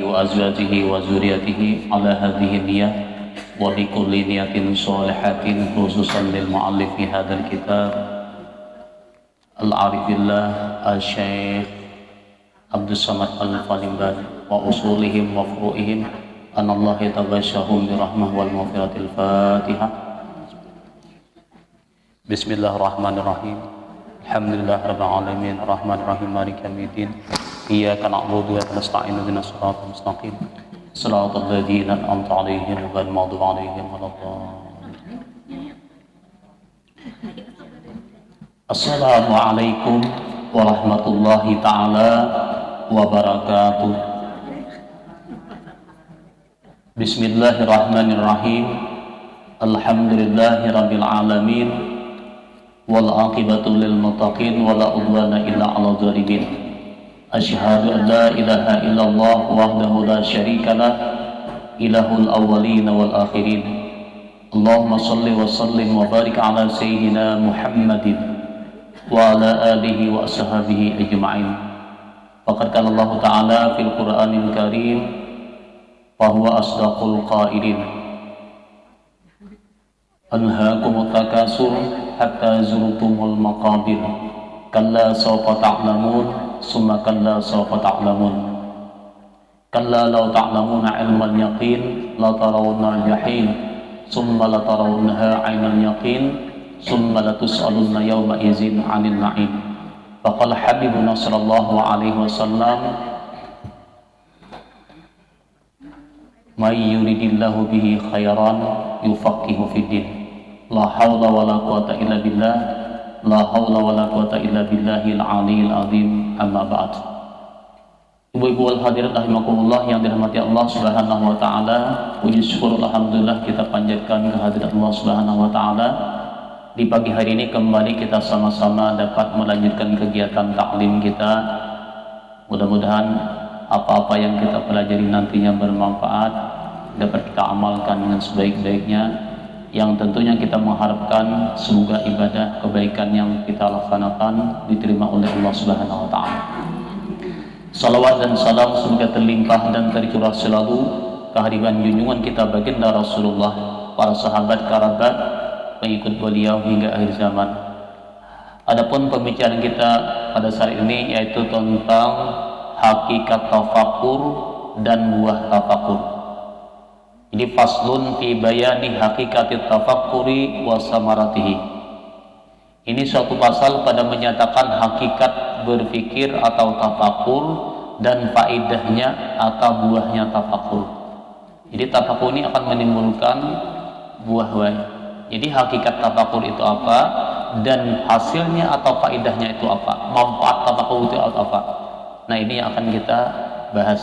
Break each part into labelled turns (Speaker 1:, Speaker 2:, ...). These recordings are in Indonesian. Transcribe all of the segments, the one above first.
Speaker 1: وأزواجه وذريته على هذه النية ولكل نية صالحة خصوصا للمؤلف في هذا الكتاب العارف بالله الشيخ عبد الصمد الفالمبان وأصولهم وفروعهم أن الله يتغشاهم برحمة والمغفرة. الفاتحة. بسم الله الرحمن الرحيم. الحمد لله رب العالمين الرحمن الرحيم مالك يوم الدين إياك نعبد وإياك نستعين اهدنا الصراط المستقيم صراط الذين أنعمت عليهم غير المغضوب عليهم ولا الضالين. Assalamualaikum warahmatullahi ta'ala wabarakatuh. Bismillahirrahmanirrahim. Alhamdulillahi rabbil alamin wal aqibatu lil muttaqin wala udwana illa 'alal zalimin. Asyhadu an la ilaha illallah wahdahu la syarika lah ilahul awwalin wal akhirin. Allahumma shalli wa sallim wa barik ala sayyidina Muhammadin wa ala alihi wa ashabihi ajma'in. Faqad qala Allah ta'ala fil Qur'anil Karim wa huwa asdaqul qailin. Anhaakumut takasur hatta zurtumul maqabir. Kalla sawfa ta'lamun summa kalla sawfa ta'lamun. Kalla law ta'lamuna 'ilmal yaqin la tarawunnal jahim summa la tarawunnaha 'ainal yaqin summa la tus'alunna yawma idzin 'anil na'im. Faqala habibuna sallallahu alaihi wasallam may yuridillahu bihi khairan yufaqihu fid din. La haula wala quwata illa billah. La haula wala quwata illa billahil aliyil azim. Amma ba'd. Ibu-ibu wal hadirat rahimakumullah yang dirahmati Allah Subhanahu wa taala, puji syukur alhamdulillah kita panjatkan kehadirat Allah Subhanahu wa taala. Di pagi hari ini kembali kita sama-sama dapat melanjutkan kegiatan taklim kita. Mudah-mudahan apa-apa yang kita pelajari nantinya bermanfaat, dapat kita amalkan dengan sebaik-baiknya, yang tentunya kita mengharapkan semoga ibadah kebaikan yang kita laksanakan diterima oleh Allah Subhanahu wa taala. Salawat dan salam semoga terlimpah dan tercurah selalu kehadiran junjungan kita baginda Rasulullah, para sahabat, kerabat, pengikut beliau hingga akhir zaman. Adapun pembicaraan kita pada saat ini yaitu tentang hakikat tafakur dan buah tafakur. Jadi faslun fi bayani hakikatit tafakkuri wa samaratihi. Ini suatu pasal pada menyatakan hakikat berpikir atau tafakur dan faedahnya atau buahnya tafakur. Jadi tafakur ini akan menimbulkan buah. Jadi hakikat tafakur itu apa dan hasilnya atau faedahnya itu apa? Manfaat tafakur itu apa? Nah, ini yang akan kita bahas.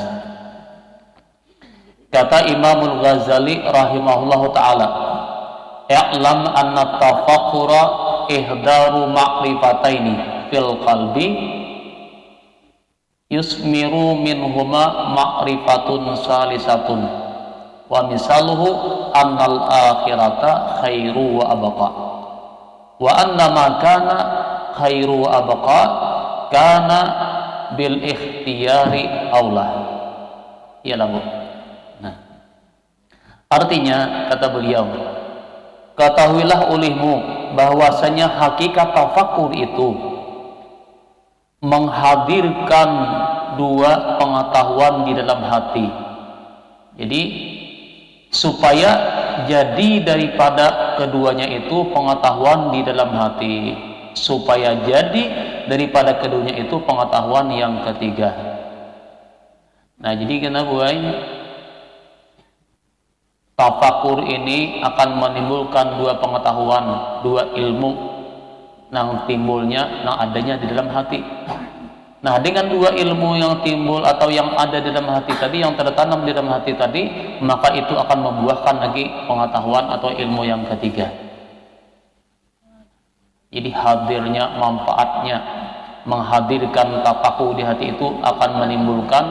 Speaker 1: Kata Imamul Ghazali rahimahullahu ta'ala, i'lam anna tafakkura ihdaru ma'rifataini fil qalbi yusmiru minhuma ma'rifatun salisatun wa misaluhu annal akhirata khairu wa abqa wa anna ma kana khairu wa abqa kana bil ikhtiyari aula. Iyalah Bu. Artinya, kata beliau, ketahuilah olehmu bahwasanya hakikat tafakur itu menghadirkan dua pengetahuan di dalam hati. Jadi supaya jadi daripada keduanya itu pengetahuan di dalam hati, supaya jadi daripada keduanya itu pengetahuan yang ketiga. Nah, jadi kenapa tafakur ini akan menimbulkan dua pengetahuan, dua ilmu yang timbulnya, yang adanya di dalam hati. Nah, dengan dua ilmu yang timbul atau yang ada di dalam hati tadi, yang tertanam di dalam hati tadi, maka itu akan membuahkan lagi pengetahuan atau ilmu yang ketiga. Jadi hadirnya manfaatnya, menghadirkan tafakur di hati itu akan menimbulkan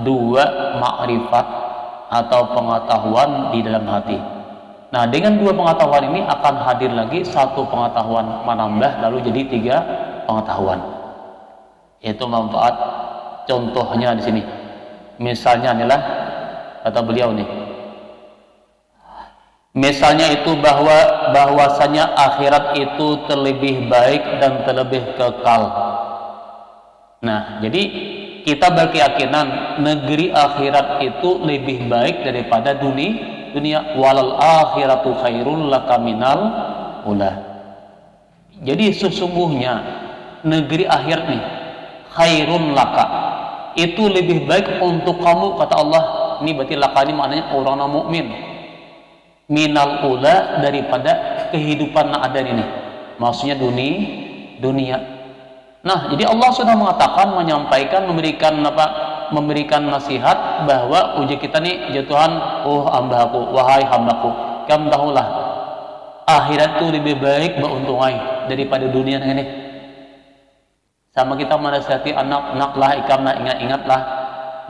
Speaker 1: dua makrifat atau pengetahuan di dalam hati. Nah, dengan dua pengetahuan ini akan hadir lagi satu pengetahuan menambah, lalu jadi tiga pengetahuan. Yaitu manfaat. Contohnya di sini, Misalnya inilah kata beliau nih. Misalnya itu bahwasanya akhirat itu terlebih baik dan terlebih kekal. Nah, jadi kita berkeyakinan negeri akhirat itu lebih baik daripada dunia. Walal akhiratu khairul laka minal ula. Jadi sesungguhnya negeri akhirat nih khairun laka, itu lebih baik untuk kamu, kata Allah. Ini berarti laka ini maknanya orang mukmin. Minal ula, daripada kehidupan yang ada ini, maksudnya dunia. Nah, jadi Allah sudah mengatakan, menyampaikan, memberikan nasihat bahwa uji kita nih, ya Tuhan, oh hambaku, wahai hambaku, kamu tahulah akhirat itu lebih baik beuntungai daripada dunia ini. Sama kita menasihati anak-anaklah, ikamlah, ingatlah.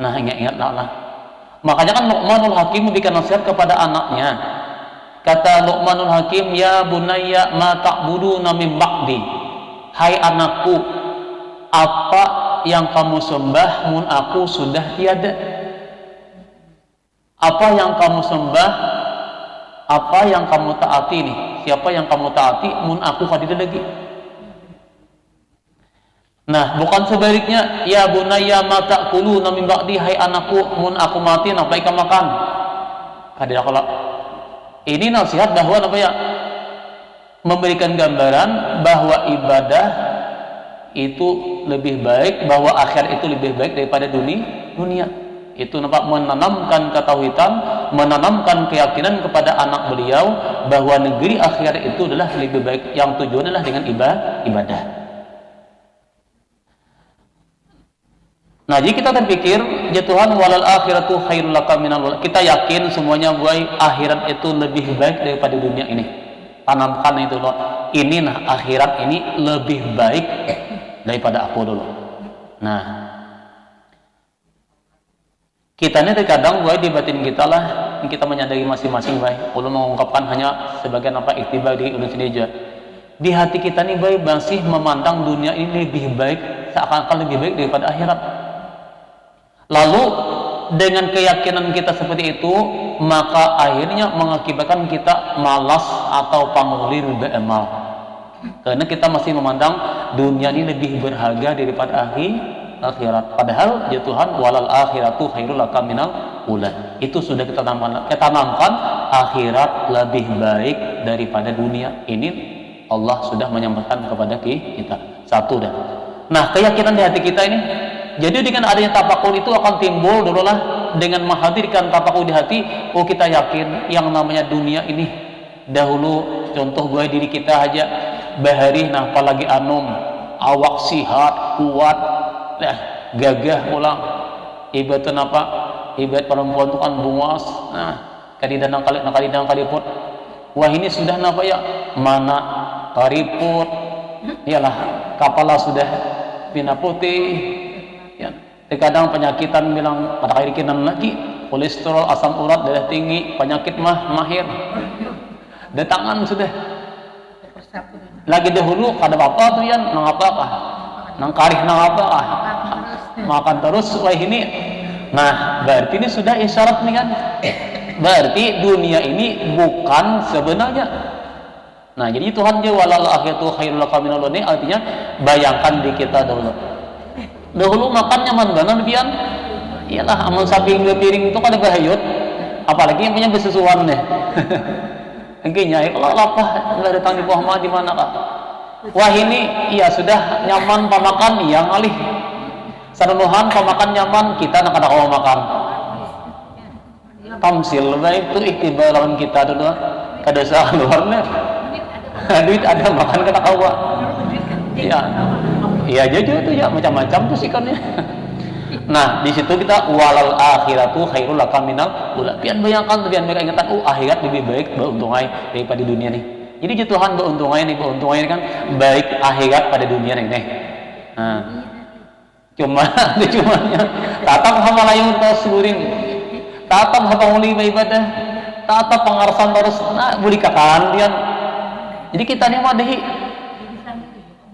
Speaker 1: Nah, ingatlah. Makanya kan Luqmanul Hakim memberikan nasihat kepada anaknya. Kata Luqmanul Hakim, ya bunayya ma ta'buduna min ba'di. Hai anakku, apa yang kamu sembah mun aku sudah tiada? Apa yang kamu sembah, apa yang kamu taati nih? Siapa yang kamu taati mun aku tidak lagi? Nah, bukan sebaliknya, ya bunayya ma ta'kuluna min ba'di. Hai anakku, mun aku mati apa ikan makan? Kada kalau ini nasihat bahwa memberikan gambaran bahwa ibadah itu lebih baik, bahwa akhir itu lebih baik daripada dunia. Itu menanamkan ketauhidan, menanamkan keyakinan kepada anak beliau bahwa negeri akhir itu adalah lebih baik, yang tujuannya adalah dengan ibadah. Nah, jadi kita terpikir, ya Tuhan, walal akhiratu khairul laka minal ula. Kita yakin semuanya bahwa akhirat itu lebih baik daripada dunia ini. Tanamkan itu loh. Ini nah, akhirat ini lebih baik daripada aku dulu. Nah, kita ini terkadang bahwa di batin kita lah, kita menyadari masing-masing baik. Kalau mengungkapkan hanya sebagian iktibar di Indonesia. Di hati kita nih baik masih memandang dunia ini lebih baik, seakan-akan lebih baik daripada akhirat. Lalu dengan keyakinan kita seperti itu, maka akhirnya mengakibatkan kita malas atau panglir beramal. Karena kita masih memandang dunia ini lebih berharga daripada akhirat. Padahal ya Tuhan, walal akhiratu khairul laka minal ula. Itu sudah kita tanamkan akhirat lebih baik daripada dunia. Ini Allah sudah menyampaikan kepada kita. Satu dah. Nah, keyakinan di hati kita ini, jadi dengan adanya tafakur itu akan timbul dululah dengan menghadirkan tafakur di hati. Oh, kita yakin yang namanya dunia ini dahulu, contoh gue diri kita aja bahari, nah apalagi anum awak sihat kuat, nah gagah pulang, ibadah apa? Ibadah perempuan itu kan bungas, nah kadidang kali put. Wah, ini sudah napa ya? Mana kariput, iyalah kepala sudah pina putih. Ya, terkadang penyakitan bilang pada kali kinan lagi, kolesterol, asam urat, darah tinggi, penyakit mahir. Dan tangan sudah. Lagi dahulu kada apa tuh yan, nang apa kah? Nang karih nang apa kah? Makan terus wah ini. Nah, berarti ini sudah isyarat nih kan. Berarti dunia ini bukan sebenarnya. Nah, jadi Tuhan dia walal akhiratu khairul laka minal ula, artinya bayangkan di kita dahulu makan nyaman banget pian. Iyalah amun sapi piring itu kada bahayut. Apalagi yang punya besusuan deh. Engkinya kalau lapah enggak datang di Muhammad di mana kah? Wah, ini iya sudah nyaman pamakan iya ngalih. Sanunuhan pamakan nyaman, kita nak ada kau makan. Tamsil baik itu iktibar lawan kita dulu. Kada usah luarnya. Duit ada makan kena kawa. Iya. Iya aja tuh ya macam-macam tuh sikannya. Nah, di situ kita walal akhiratu khairul laka minal ula. Pian bayangkan, pian mereka ingatan, akhirat lebih baik beuntungai daripada dunia nih. Jadi Tuhan beuntungai ini kan baik akhirat pada dunia nih. Nah, cumanya tatap hamalayung terus guring. Tatap hapanguli ibadah. Tatap pangarasan terus boleh katakan pian. Jadi kita nih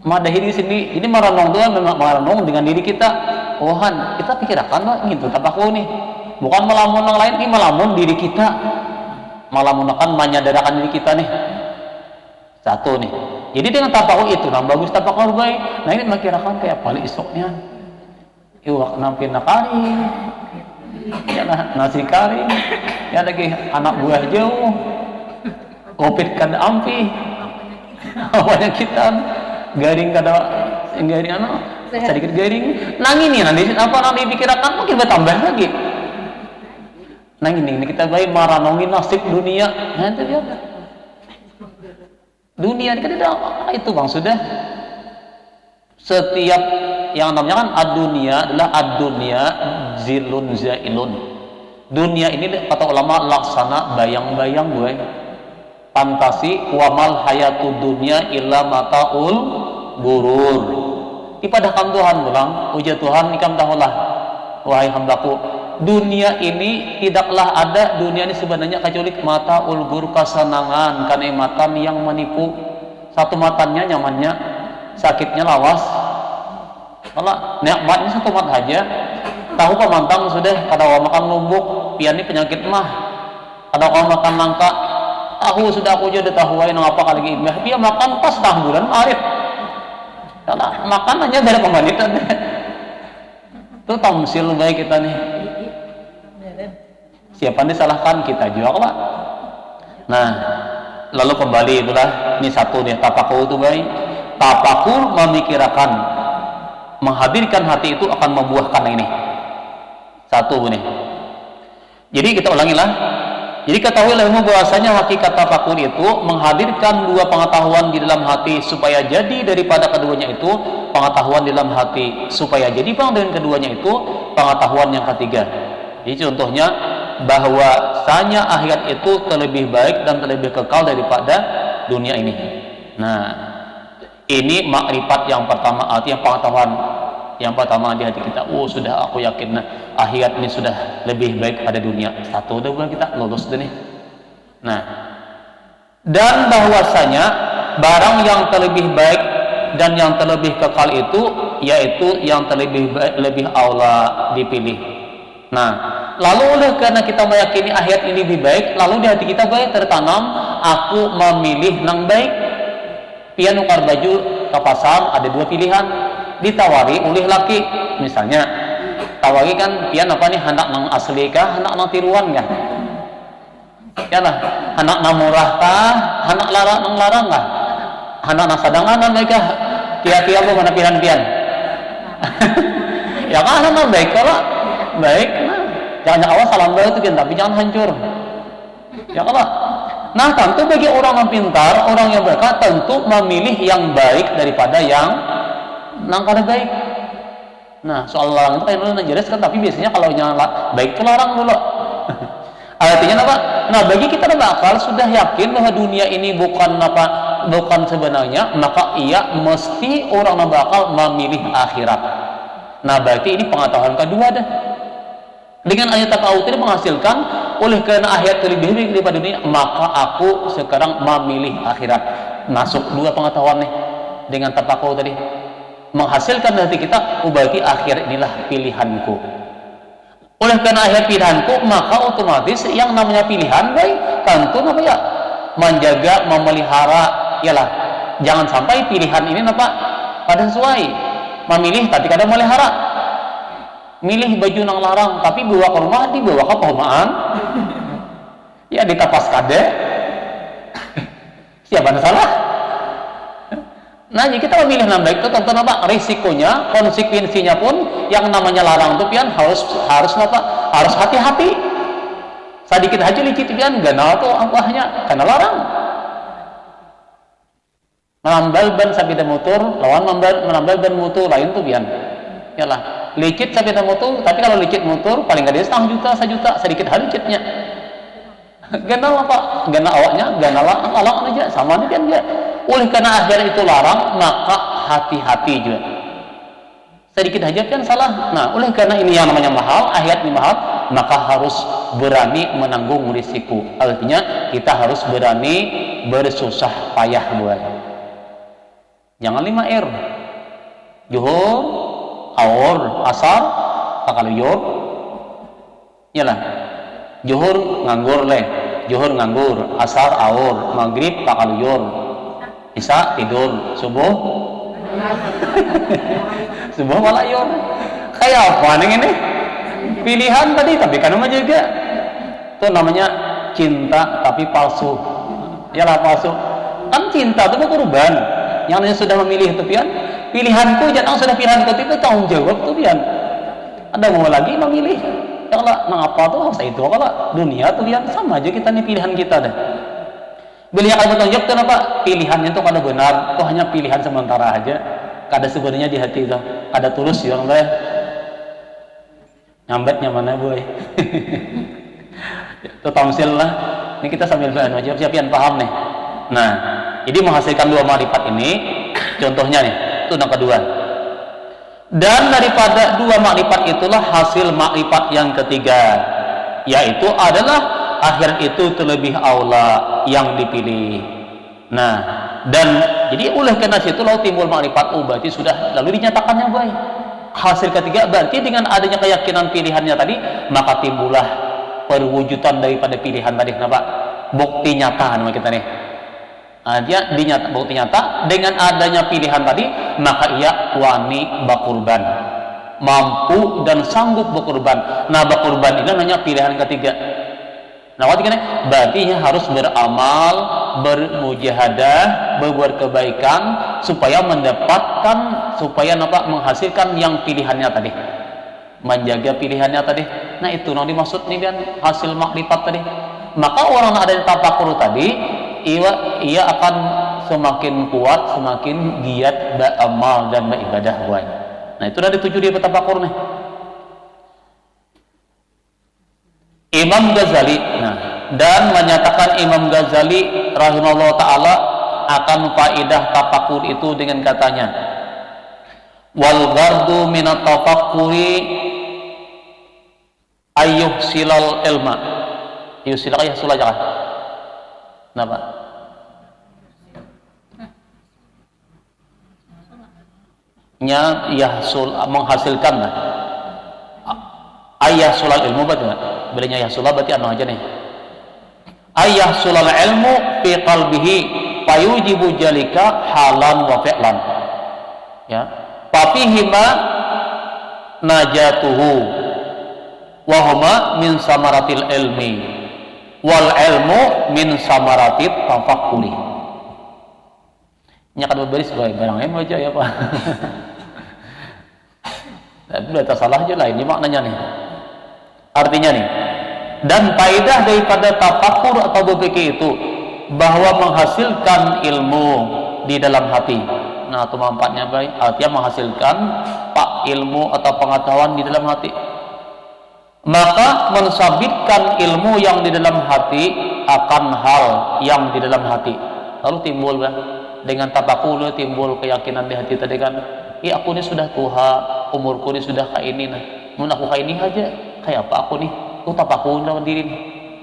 Speaker 1: madahi di sini. Jadi merenung tuh memang merenung dengan diri kita. Ohan kita pikirkan lah gitu tapaku nih, bukan melamun yang lain, ini melamun diri kita, melamunakan menyadarakan diri kita nih. Satu nih, jadi dengan tapaku itu nah bagus tapaku baik. Nah ini pikirkan kayak paling esoknya iwak nampin nakari ya nasi kari ya lagi anak buah jauh kopit kada ampi awalnya kita garing kada garing sedikit garing nang ini nanti apa nanti dipikirkan mungkin bertambah lagi nang ini kita baik maranongin nasib dunia nah itu dia dunia ini kan itu bang sudah setiap yang namanya kan ad-dunia adalah ad-dunia zilun zailun. Dunia ini kata ulama laksana bayang-bayang gue. Fantasi wamal hayatud dunya illa mataul gurur. Ibadah kam Tuhan bilang, uja Tuhan ikam tahulah wahai hambaku, dunia ini tidaklah ada, dunia ini sebenarnya kecuali mataul gurur, kesenangan, kenikmatan yang menipu. Satu matanya nyamannya, sakitnya lawas. Kalau nikmatnya satu mat aja, tahu pemantang sudah, kada makan lumbuk, pian ini penyakit mah, kada makan nangka, tahu sudah aku jadi tahu aja ngapa kali ini, dia makan pas tahun bulan arit, karena makan hanya dari pembanitan, itu tamsil baik kita nih, siapa disalahkan kita juga pak. Nah, lalu kembali itulah, ini satu nih tapakur itu baik, tapakur memikirkan. Menghadirkan hati itu akan membuahkan ini satu nih. Jadi kita ulangilah. Jadi ketahuilah bahwasanya hakikat tafakur itu menghadirkan dua pengetahuan di dalam hati supaya jadi daripada keduanya itu pengetahuan di dalam hati supaya jadi dengan keduanya itu pengetahuan yang ketiga. Jadi contohnya bahwasanya akhirat itu terlebih baik dan terlebih kekal daripada dunia ini. Nah, ini makrifat yang pertama, artinya pengetahuan yang pertama di hati kita. Oh sudah aku yakin akhirat ini sudah lebih baik pada dunia. Satu udah kita lulus deh nih. Nah, dan bahwasanya barang yang terlebih baik dan yang terlebih kekal itu yaitu yang terlebih baik, lebih aula dipilih. Nah, lalu oleh karena kita meyakini akhirat ini lebih baik, lalu di hati kita baik tertanam aku memilih yang baik. Pian nukar baju ke pasar ada dua pilihan, ditawari oleh laki misalnya, tawari kan pian apa nih, hendak nang asli kah, hendak nang tiruan kah, ya lah, hendak nang murah kah, hendak larang kah, hendak nang sadangan mereka kia-kia apa mana pilihan pian ya kan hendak baik kalau baik, nah, jangan awas salam baik itu tapi jangan hancur ya kalau. Nah tentu bagi orang yang pintar, orang yang berkah tentu memilih yang baik daripada yang kada baik. Nah soal larang itu kayak jelas kan, tapi biasanya kalau yang baik itu larang dulu. Artinya apa? Nah bagi kita yang akal sudah yakin bahwa dunia ini bukan sebenarnya, maka ia mesti orang yang bakal memilih akhirat. Nah berarti ini pengetahuan kedua dah. Dengan ayat tahu ini menghasilkan oleh karena akhirat lebih baik daripada dunia, maka aku sekarang memilih akhirat. Masuk dua pengetahuan nih dengan tapaku tadi menghasilkan hati kita, berarti akhir inilah pilihanku. Oleh karena akhir pilihanku, maka otomatis yang namanya pilihan baik tentu apa ya, menjaga, memelihara, ialah jangan sampai pilihan ini apa pada sesuai memilih tapi kadang melihara. Milih baju nang larang tapi bawa ke rumah, dibawa ke perumahan ya ditapas kade siapa yang salah. Nah jadi kita memilih yang baik itu tentu apa risikonya, konsekuensinya pun yang namanya larang itu pian harus apa, harus hati-hati. Sedikit aja licit pian ganal tuh apanya karena larang. Menambal ban sabida motor lawan menambal ban motor lain tuh pian yalah licit sabida motor, tapi kalau licit motor paling gak dia 1 juta, 1 juta sedikit hal licitnya. Ganal apa? Ganal awaknya, ganal awak aja sama nih kan dia. Oleh karena akhir itu larang, maka hati-hati juga. Sedikit aja kan salah. Nah, oleh karena ini yang namanya mahal, akhir ini mahal, maka harus berani menanggung risiko. Artinya kita harus berani bersusah payah buat. Jangan 5R. Juhur, aur, asar pakaluyur. Iyalah. Zuhur nganggur leh, zuhur nganggur, asar aur, maghrib pakaluyur, isya tidur, subuh subuh malayur. Kayak apa nih ini? Pilihan tadi tapi kan nama juga. Itu namanya cinta tapi palsu. Iyalah palsu. Kan cinta itu kurban. Yang sudah memilih itu pian, pilihanku jangan sudah pilihanku itu tanggung jawab tuh pian. Ada mau lagi memilih. Kalau mengapa tuh harus itu kalau dunia tuh pian sama aja kita nih pilihan kita deh. Beliau akan bertanggung jawab kenapa pilihannya itu kada benar, itu hanya pilihan sementara aja. Kada sebenarnya di hati itu, kada tulus ya Allah. Nyambetnya mana boy? Itu tamsil lah. Ini kita sambil bahan aja, siapian paham nih. Nah, jadi menghasilkan dua makrifat ini, contohnya nih, itu yang kedua. Dan daripada dua makrifat itulah hasil makrifat yang ketiga, yaitu adalah akhirat itu terlebih aula yang dipilih. Nah, dan jadi oleh karena situ lalu timbul makrifat, berarti sudah lalu dinyatakannya baik. Hasil ketiga berarti dengan adanya keyakinan pilihannya tadi, maka timbullah perwujudan daripada pilihan tadi. Kenapa? Bukti nyata nama kita nih. Nah, dia dinyata, bukti nyata dengan adanya pilihan tadi, maka ia wani bakurban, mampu dan sanggup berkorban. Nah, berkorban ini namanya pilihan ketiga. Nah, berarti ia harus beramal, bermujahadah, berbuat kebaikan supaya mendapatkan, supaya menghasilkan yang pilihannya tadi, menjaga pilihannya tadi. Nah, itu yang dimaksud nih kan hasil makrifat tadi. Maka orang yang ada di tafakur tadi, ia akan semakin kuat, semakin giat beramal dan beribadah. Nah, itu udah dituju dia tafakur nih. Imam Ghazali, nah, dan menyatakan Imam Ghazali rahimahullah ta'ala akan faidah tafakur itu dengan katanya, wal ghardu minat tafakuri ayyuh silal ilma, ayyuh silal ayah sulajah. Kenapa? Menghasilkan lah. Ayah sulal ilmu berarti belinya ayah sulal berarti anu aja nih. Ayah sulal ilmu fi qalbihi fayujibu jalika halan wa fi'lan. Ya. Fafihima najatuhu wa huma min samaratil ilmi wal ilmu min samaratit tafakkuri. Nya kada beberis bae barang em aja ya Pak. Tapi udah salah aja lah ini maknanya nih. Artinya nih, dan faedah daripada tafakur atau berpikir itu bahwa menghasilkan ilmu di dalam hati. Nah, itu manfaatnya baik. Artinya menghasilkan ilmu atau pengetahuan di dalam hati. Maka mensabitkan ilmu yang di dalam hati akan hal yang di dalam hati. Lalu timbul dengan tafakur timbul keyakinan di hati tadi kan. Aku ini sudah tua, umurku ini sudah kayak ini. Nah, mun aku kayak ini aja. Kayak apa aku nih? Aku tafakur dalam diri nih.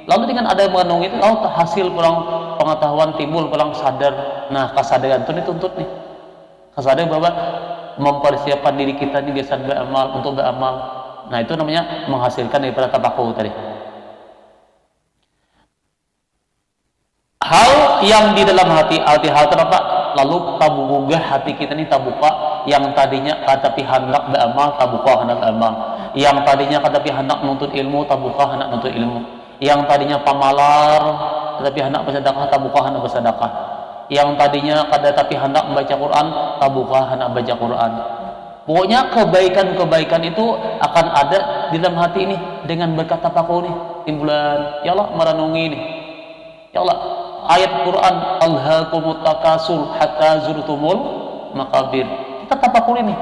Speaker 1: Lalu dengan ada mengenung itu, lalu hasil pulang pengetahuan timbul, pulang sadar. Nah, kesadaran itu dituntut nih. Kesadaran bahwa mempersiapkan diri kita ini biasa beramal untuk beramal. Nah, itu namanya menghasilkan daripada tafakur tadi. Hal yang di dalam hati, arti hal terapa? Lalu tabuka hati kita ini tabuka yang tadinya tapi hendak beramal, tabuka hendak beramal. Yang tadinya tapi hendak menuntut ilmu, tabuka hendak menuntut ilmu. Yang tadinya pamalar tapi hendak bersedekah, tabuka hendak bersedekah. Yang tadinya tapi hendak membaca Quran, tabuka hendak baca Quran. Pokoknya kebaikan-kebaikan itu akan ada di dalam hati ini dengan berkat tafakur nih, timbulan. Ya Allah merenungi nih. Ya Allah, ayat Quran alhaakumut takasur hatta zurtumul maqabir. Kita tafakur ini.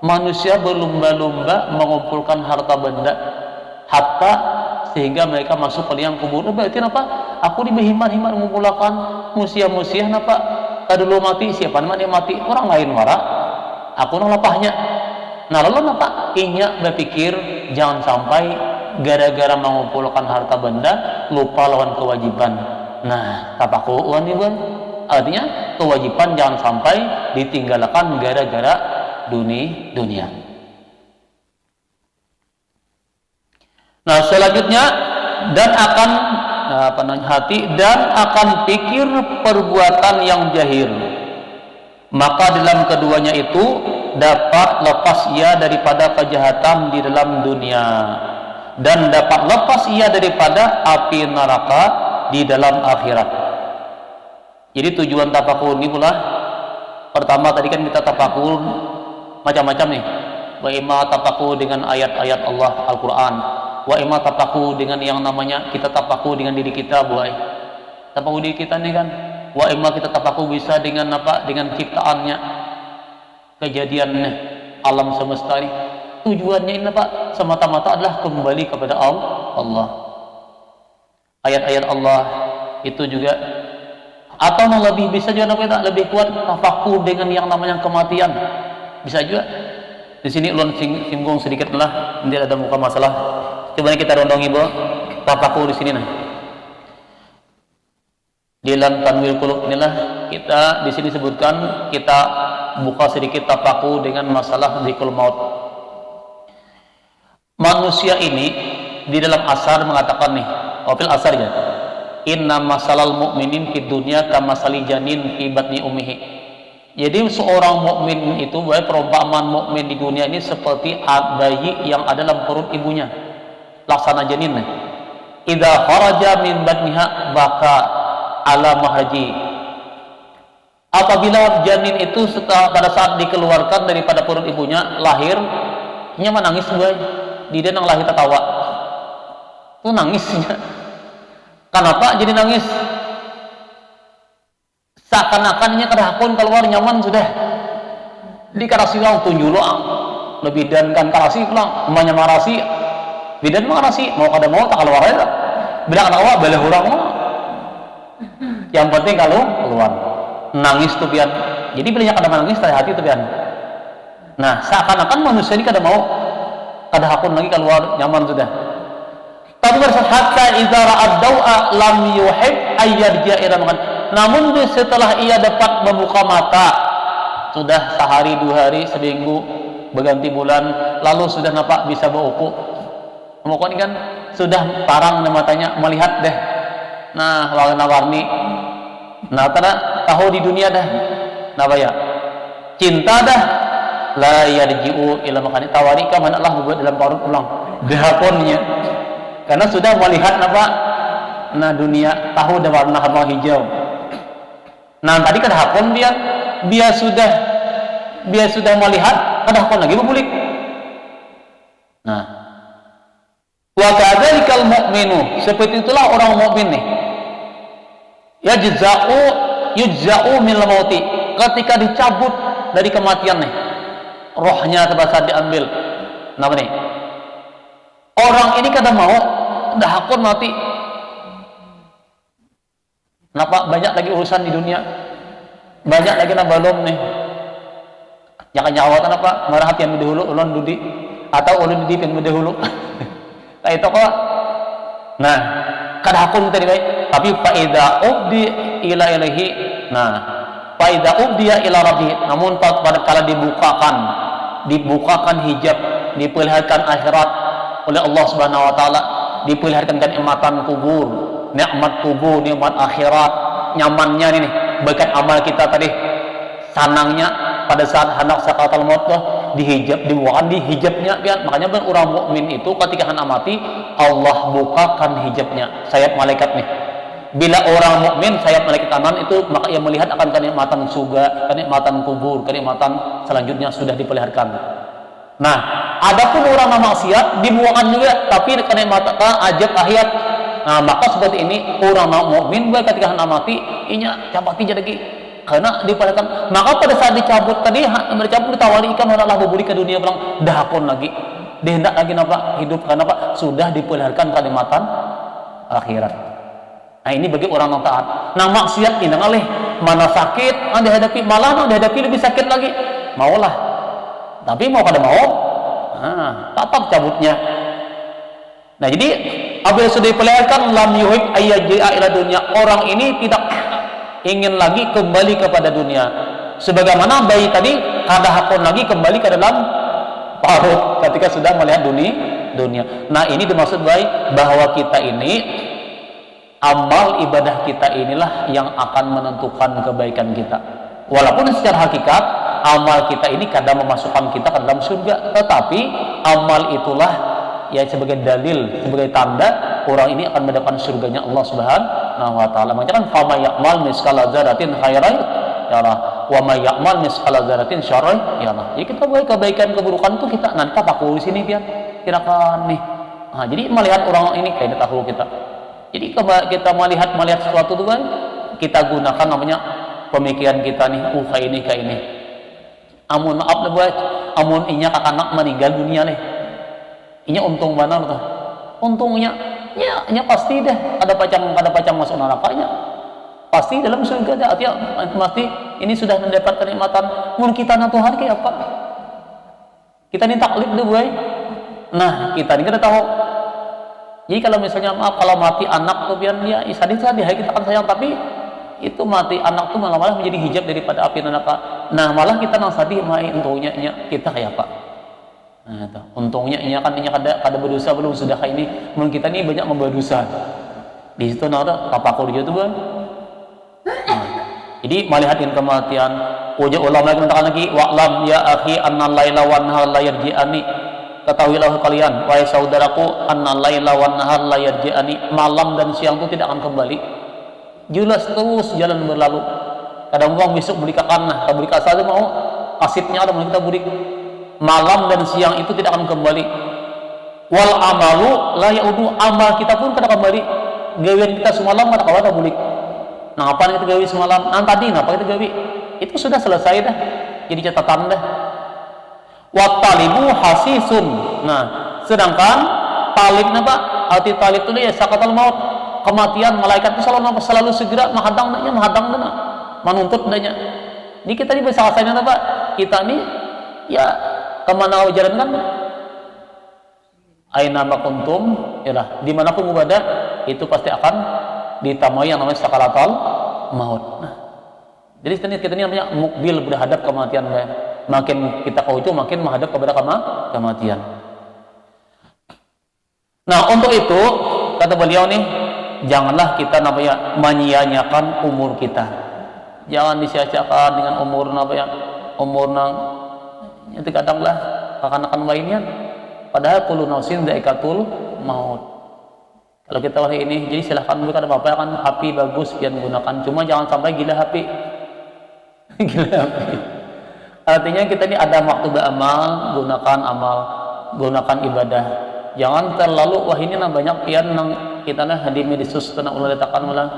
Speaker 1: Manusia berlomba-lomba mengumpulkan harta benda hatta sehingga mereka masuk ke liang kubur. Berarti apa? Aku di berhimat-himat mengumpulkan musia-musia napa? Kadulu mati siapa nama dia mati? Orang lain wara. Aku nang lapahnya. Nah, lalu napa? Inya berpikir jangan sampai gara-gara mengumpulkan harta benda lupa lawan kewajiban. Nah, tapakuan nih, Artinya kewajiban jangan sampai ditinggalkan gara-gara dunia. Nah, selanjutnya dan akan hati dan akan pikir perbuatan yang jahil. Maka dalam keduanya itu dapat lepas ia daripada kejahatan di dalam dunia dan dapat lepas ia daripada api neraka di dalam akhirat. Jadi tujuan tafakur ini pula, pertama tadi kan kita tafakur macam-macam nih. Wa imma tafakur dengan ayat-ayat Allah Al-Quran, wa imma tafakur dengan yang namanya kita tafakur dengan diri kita, boy. Tafakur diri kita nih kan. Wa imma kita tafakur bisa dengan apa? Dengan ciptaannya, kejadiannya, alam semesta ini. Tujuannya ini apa? Semata-mata adalah kembali kepada Allah. Ayat-ayat Allah itu juga, atau lebih bisa juga kita lebih kuat tafakur dengan yang namanya kematian. Bisa juga. Di sini ulun singgung sedikit lah, nanti ada muka masalah. Coba kita rondongi bahwa tafakur di sini nah. Di dalam Tanwirul Qulub inilah kita di sini sebutkan, kita buka sedikit tafakur dengan masalah dzikrul maut. Manusia ini di dalam asar mengatakan nih, wafil asar ya, inna masalal mu'minin fid dunya kamasali janin fi batni ummihi. Jadi seorang mukmin itu, perumpamaan mukmin di dunia ini seperti bayi yang ada dalam perut ibunya, laksana janin. Idza kharaja min batniha baka ala mahraji. Apabila janin itu pada saat dikeluarkan daripada perut ibunya, lahir, nya menangis boy. Dia nang lahir tertawa. Tuh nangisnya. Kenapa jadi nangis? Seakan-akannya kedahakun keluar nyaman sudah. Di karasi lang tunjul lebih dan kan karasi pulang, emaknya marasi. Bidan mah karasi, mau kada mau tak keluar aja. Bilang awak bela hurang mah. Yang penting kalau keluar nangis tuh pian. Jadi bilanya kada menangis dari hati tuh pian. Nah, seakan-akan manusia ini kada mau, kada hakun lagi keluar nyaman sudah. Tapi hatta idza ra'ad dawa lam yuhib ayyarji'a ila makan. Namun setelah ia dapat membuka mata, sudah sehari, 2 hari, seminggu, berganti bulan, lalu sudah nampak bisa beruku. Pokoknya kan sudah parang matanya, melihat deh. Nah, warna-warni. Nah, tahu di dunia dah. Nah, ya. Cinta dah. La yarji'u ila makani tawarika man Allah membuat dalam parut ulang. Dahaponnya. Karena sudah melihat apa? Nah, dunia tahu dah warna habang hijau. Nah, tadi kan hakon dia sudah melihat, ada hakon lagi berbulik. Nah, wa kadzalikal mu'minu, seperti itulah orang mukmin nih. Yujza'u min mauti, ketika dicabut dari kematian nih, rohnya terpaksa diambil. Kenapa nih? Orang ini kada mau, dah hakon mati. Kenapa? Banyak lagi urusan di dunia, banyak lagi yang belum nih. Jangan nyawatan apa? Marah hati yang dahulu, ulun dudi, atau ulun dudi yang dahulu. Nah itu kok. Nah, kada hakun tadi baik. Tapi faida ubdi ila ilahi. Nah, faida ubdiya ila rabbi. Namun pada kala dibukakan hijab, diperlihatkan akhirat oleh Allah Subhanahu wa taala, diperlihatkan kenikmatan kubur, nikmat kubur, nikmat akhirat, nyamannya nih berkat amal kita tadi, sanangnya pada saat hendak sakaratul maut dibukakan di hijabnya kan. Makanya orang mukmin itu ketika hendak mati Allah bukakan hijabnya, sayap malaikat nih. Bila orang mukmin sayap malaikat kanan itu, maka ia melihat akan kenikmatan surga, kenikmatan kubur, kenikmatan selanjutnya sudah diperlihatkan. Nah, adapun orang maksiat dibukakan juga, tapi kenikmatan ajab akhirat. Nah, maka seperti ini orang mukmin ketika hendak mati inya cabati lagi karena diperlihatkan. Maka pada saat dicabut tadi, ditawari ikan hendaklah berbuli ke dunia, bilang dahakon lagi, dihendak lagi nampak hidup karena apa? Sudah diperlihatkan kenikmatan akhirat. Nah, ini bagi orang yang taat. Nah, maksiat ini ngalih mana sakit, dihadapi malah dihadapi lebih sakit lagi. Maulah. Tapi mau kada mau, nah, tetap cabutnya. Nah, jadi apabila sudah diperlihatkan lam yuhib ayyajia ila dunya, orang ini tidak ingin lagi kembali kepada dunia. Sebagaimana bayi tadi kada hakon lagi kembali ke dalam parut ketika sudah melihat dunia. Nah, ini dimaksud baik bahwa kita ini amal ibadah kita inilah yang akan menentukan kebaikan kita. Walaupun secara hakikat amal kita ini kadang memasukkan kita ke dalam surga, tetapi amal itulah ya sebagai dalil, sebagai tanda orang ini akan mendapatkan surganya Allah Subhanahu wa taala. Makanya kan fama ya'mal misqala dzarratin khairan yarah wa may ya'mal misqala dzarratin syarran yarah. Jadi kita buat kebaikan keburukan itu kita nanti pakai di sini biar kira-kira nih. Nah, jadi melihat orang ini kayak tahu kita. Jadi kita melihat sesuatu itu kan kita gunakan namanya pemikiran kita nih, kayak ini. Amun maaf lah buat, amun inya kakanak meninggal dunia nih. Inya untung mana tuh? Untungnya, ya pasti deh ada pacang masuk nerakanya. Pasti dalam surga ada, artinya pasti ini sudah mendapat kenikmatan. Mun kita na Tuhan kayak apa? Kita ini taklid deh boy. Nah kita ini kita tahu. Jadi kalau misalnya maaf kalau mati anak tuh biar dia sadis kita akan sayang, tapi itu mati anak tuh malah menjadi hijab daripada api neraka. Nah malah kita nang sadih mai untungnya kita kayak apa? Nah, itu. Untungnya kan kada berdosa belum sudah kayak ini. Mungkin kita ini banyak memberdosa. Di situ nada tapakur dia tuh bang. Nah, jadi melihatin kematian. Ujar ulama lagi mengatakan lagi wa'lam ya akhi anna laila wan nahar la yarji'ani. Ketahuilah kalian wahai saudaraku anna laila wan nahar la yarji'ani. Malam dan siang itu tidak akan kembali. Jelas terus jalan berlalu. Kadang uang besok beli kakana, beli kasar mau asipnya ada mau kita beli. Malam dan siang itu tidak akan kembali. Wal amalu la yaudu, amal kita pun tidak kembali. Gawean kita semalam kada kawan bulik. Nah, apa yang kita gawe semalam? Nah, tadi apa kita gawe? Itu sudah selesai dah. Jadi catatan dah. Wa talibu hasisun. Nah, sedangkan talib napa? Arti talib itu ya sakatul maut. Kematian malaikat itu selalu segera menghadang dana. Menuntut danya. Jadi kita ini bisa rasanya apa? Kita ini ya kemana jalan kan aina makuntum yalah dimanapun ibadah itu pasti akan ditamai yang namanya sakaratul maut. Nah, jadi kita ini namanya mukbil berhadap kematian. Makin kita kau itu makin menghadap kepada kematian. Nah untuk itu kata beliau nih janganlah kita namanya menyia-nyiakan umur kita. Jangan disia-siakan dengan umur umur nang itu kadanglah akan lainnya. Padahal kullu nafsin dha'iqatul maut. Kalau kita hari ini, jadi silahkan bukan apa-apa kan HP bagus biar gunakan. Cuma jangan sampai gila HP. Gila HP. Artinya kita ini ada waktu beramal, gunakan ibadah. Jangan terlalu wah ini banyak pian nang kita nah di media sosial ulah letakkan malah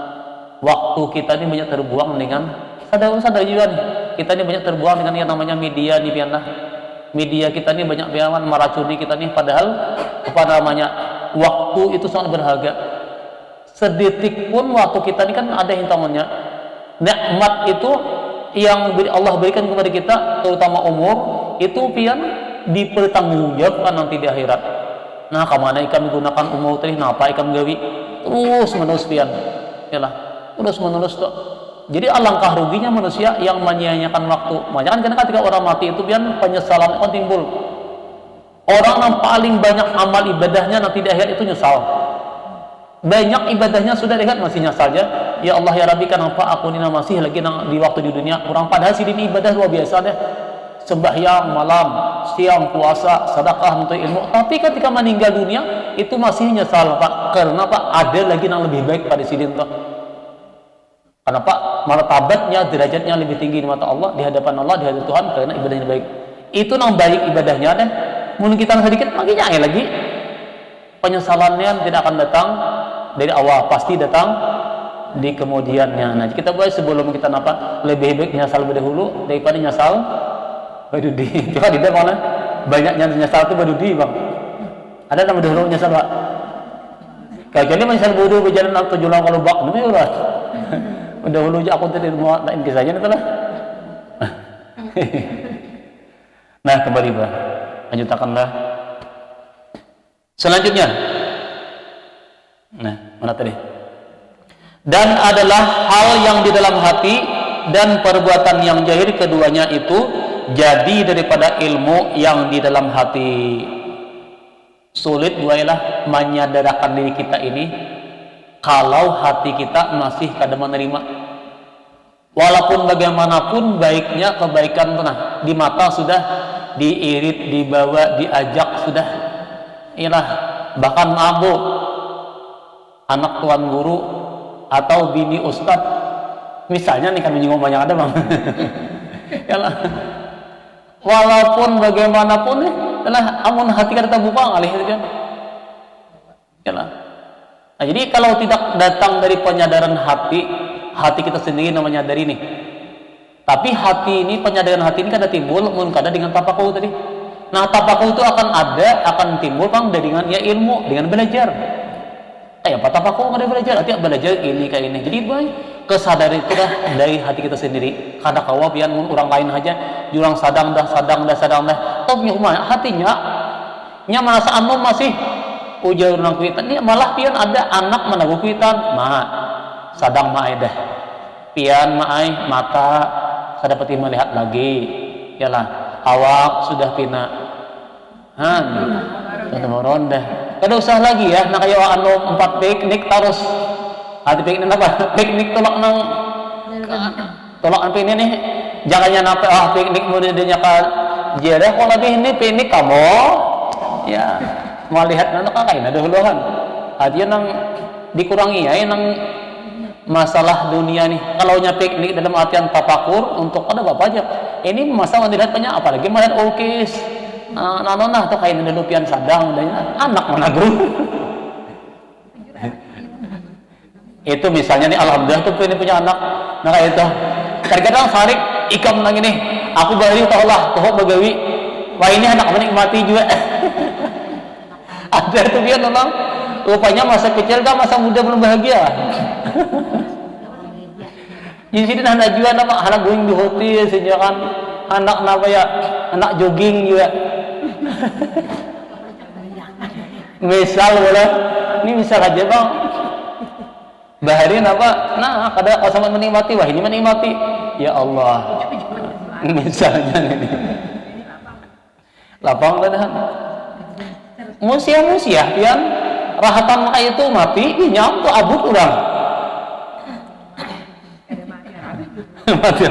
Speaker 1: waktu kita ini banyak terbuang dengan sadar juga nih. Kita ini banyak terbuang dengan yang namanya media di pian media kita ini banyak biawan meracuni kita nih, padahal waktu itu sangat berharga. Sedetik pun waktu kita ini kan ada hitungannya. Nikmat itu yang Allah berikan kepada kita, terutama umur, itu pian dipertanggungjawabkan nanti di akhirat. Nah, kemana ikan menggunakan umur tadi? Napa ikan gawi? Terus menerus pian, yalah, terus menerus tuh. Jadi alangkah ruginya manusia yang menyia-nyiakan waktu. Makanya kan ketika orang mati itu pian penyesalan akan timbul. Orang yang paling banyak amal ibadahnya nanti di akhir itu nyesal. Banyak ibadahnya sudah lihat masih nyesal aja. Ya Allah ya Rabbi, kenapa aku ini masih lagi di waktu di dunia kurang, padahal sih ini ibadah luar biasa deh. Sembahyang malam, siang puasa, sedekah untuk ilmu. Tapi ketika meninggal dunia itu masih nyesal Pak. Karena Pak ada lagi yang lebih baik pada sidin tuh. Karena Pak martabatnya, derajatnya lebih tinggi di mata Allah, di hadapan Allah, di hadapan Tuhan karena ibadahnya baik. Itu yang baik ibadahnya deh. Mungkin kita sedikit makin lagi penyesalannya tidak akan datang dari awal, pasti datang di kemudiannya. Nah, kita boleh sebelum kita lebih baik nyesal berdahulu daripada nyesal berdudi. Coba di mana banyaknya nyesal itu berdudi bang. Ada nama dahulu nyesal Pak. Kayaknya nyesal bodoh berjalan atau jualan kalau bak, itu ya lah. Dahulu aja aku tadi mau lain kisahnya itu lah. Nah kembali Pak, lanjutkanlah. Selanjutnya, nah mana tadi? Dan adalah hal yang di dalam hati dan perbuatan yang zahir, keduanya itu jadi daripada ilmu yang di dalam hati. Sulit buailah menyadarkan diri kita ini kalau hati kita masih kada menerima. Walaupun bagaimanapun baiknya kebaikan pernah di mata sudah diirit, dibawa, diajak sudah. Ialah bahkan abu anak tuan guru atau bini ustad misalnya nih kan menyinggung banyak ada bang. Yalah. Walaupun bagaimanapun yalah amun hati kada terbuka ngalih itu kan. Yalah. Nah, jadi kalau tidak datang dari penyadaran hati kita sendiri namanya menyadari nih. Tapi hati ini, penyadaran hati ini kada timbul mun kada dengan tapaku tadi. Nah, tapaku itu akan timbul bang dengan ya ilmu, dengan belajar. Apa tapaku kada belajar? Artinya belajar ini kayak ini. Jadi baik kesadaran itu dah dari hati kita sendiri. Kada kawa pian orang lain aja, jurang sadang dah. Tapi hatinya nya merasa anu masih ujar orang kuitan. Ini malah pian ada anak menabuh kuitan. Sadang maai dah. Pian maai mata kada pati melihat lagi. Yalah, awak sudah pina. Sudah dah. Kada usah lagi ya, nak kayo anu 4 piknik terus. Hati piknik apa? Piknik tolak nang ini nih. Jangannya napa piknik mudi dinya ka jere kok lebih ini piknik kamu. Ya, mau lihat nang kain ada huluhan. Artinya nang dikurangi ya nang masalah dunia nih. Kalau nya piknik dalam artian tafakur untuk ada apa aja. Ini masalah dilihat banyak apalagi melihat ulkis. Nah, tuh kain ada lupian sadang dan anak menagu. Itu misalnya nih alhamdulillah tuh ini punya anak. Nah kayak itu. Kadang-kadang sarik ikam nang ini. Aku bari tau lah, tuh bagawi. Wah ini anak menikmati juga. Ada tuh dia memang rupanya masa kecil kan masa muda belum bahagia. Di sini anak juga nama anak going di hotel sehingga kan anak apa ya anak jogging juga. Misal boleh ini misal aja bang baharin apa nah kada kau sama menikmati wah ini menikmati ya Allah misalnya ini lapang dah musia pian rahatan kayak itu mati nyam tuh abut urang mati.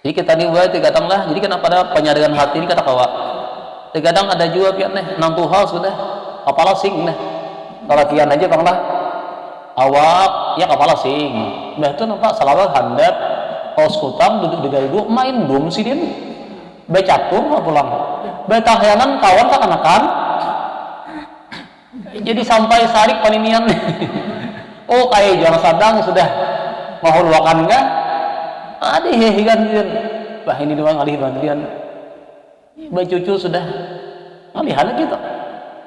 Speaker 1: Jadi kita nih buat terkadang lah. Jadi kenapa ada penyadaran hati ini kata kawa. Terkadang ada juga pian nih nang Tuhan sudah kepala sing nih. Kalau kian aja bang lah. Awak ya kepala sing. Bah itu nampak salawat handap. Kaos kutam duduk di garu main dum sih din. Becatur mau pulang. Betahyanan kawan tak kanakan. Jadi sampai sarik paninian. Oh kayak jangan sadang sudah mau luakan enggak? Ada higan bah ini doang alih bantuan bayi cucu sudah alihan gitu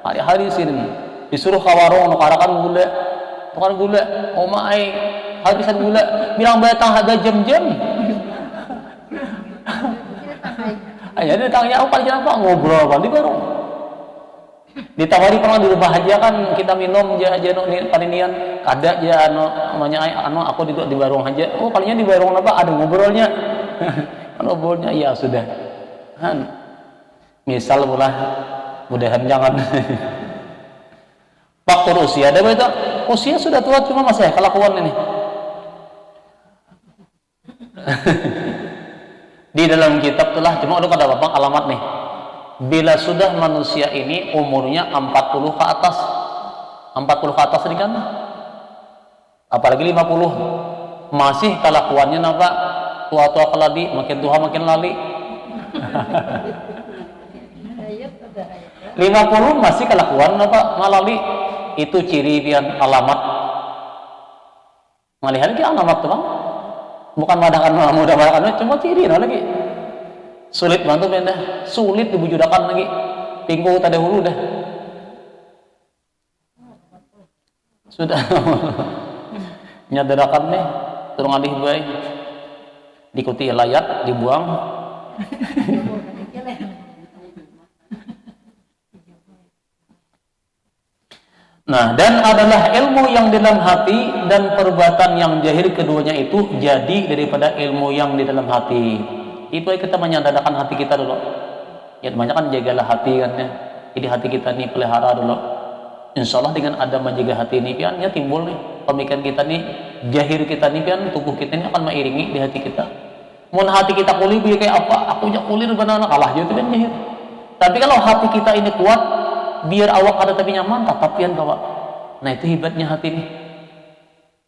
Speaker 1: hari-hari sini disuruh ke warung nukarakan gula tukar gula omai habisan gula bilang batang harga jam-jam aja ditanya apa kenapa ngobrol apa di warung ditawari pernah di rumah aja kan kita minum aja paninian kada aja namanya aku di warung aja oh kalinya di warung apa ada ngobrolnya ngobrolnya ya sudah kan misal pula mudahan jangan faktor usia ada betul usia sudah tua cuma masih kelakuan ini di dalam kitab telah cuma udah kada apa alamat nih bila sudah manusia ini umurnya 40 ke atas ini kan apalagi 50 masih kelakuannya nampak tua-tua keladi makin tua makin lali 50 masih kelakuan nampak malali itu ciri pian alamat malihan ki alamat tuh bang bukan mudah-mudahan cuma ciri lagi sulit bantu benda sulit dibujudakan lagi tinggu tadi hulu dah sudah nyadarakan nih turun alih baik diikuti layat dibuang nah dan adalah ilmu yang di dalam hati dan perbuatan yang jahil keduanya itu jadi daripada ilmu yang di dalam hati. Itu kita menyadarkan hati kita dulu. Ya banyak kan jagalah hati kan ya. Jadi hati kita nih pelihara dulu. Insya Allah dengan ada menjaga hati ini pian ya timbul nih pemikiran kita nih, jahir kita nih pian, tubuh kita ini akan mengiringi di hati kita. Mun hati kita kulir kayak apa? Aku aja kulir benar kalah gitu kan jahir. Tapi kalau hati kita ini kuat, biar awak ada tapi nyaman, tetap pian kawan. Nah itu hebatnya hati ini.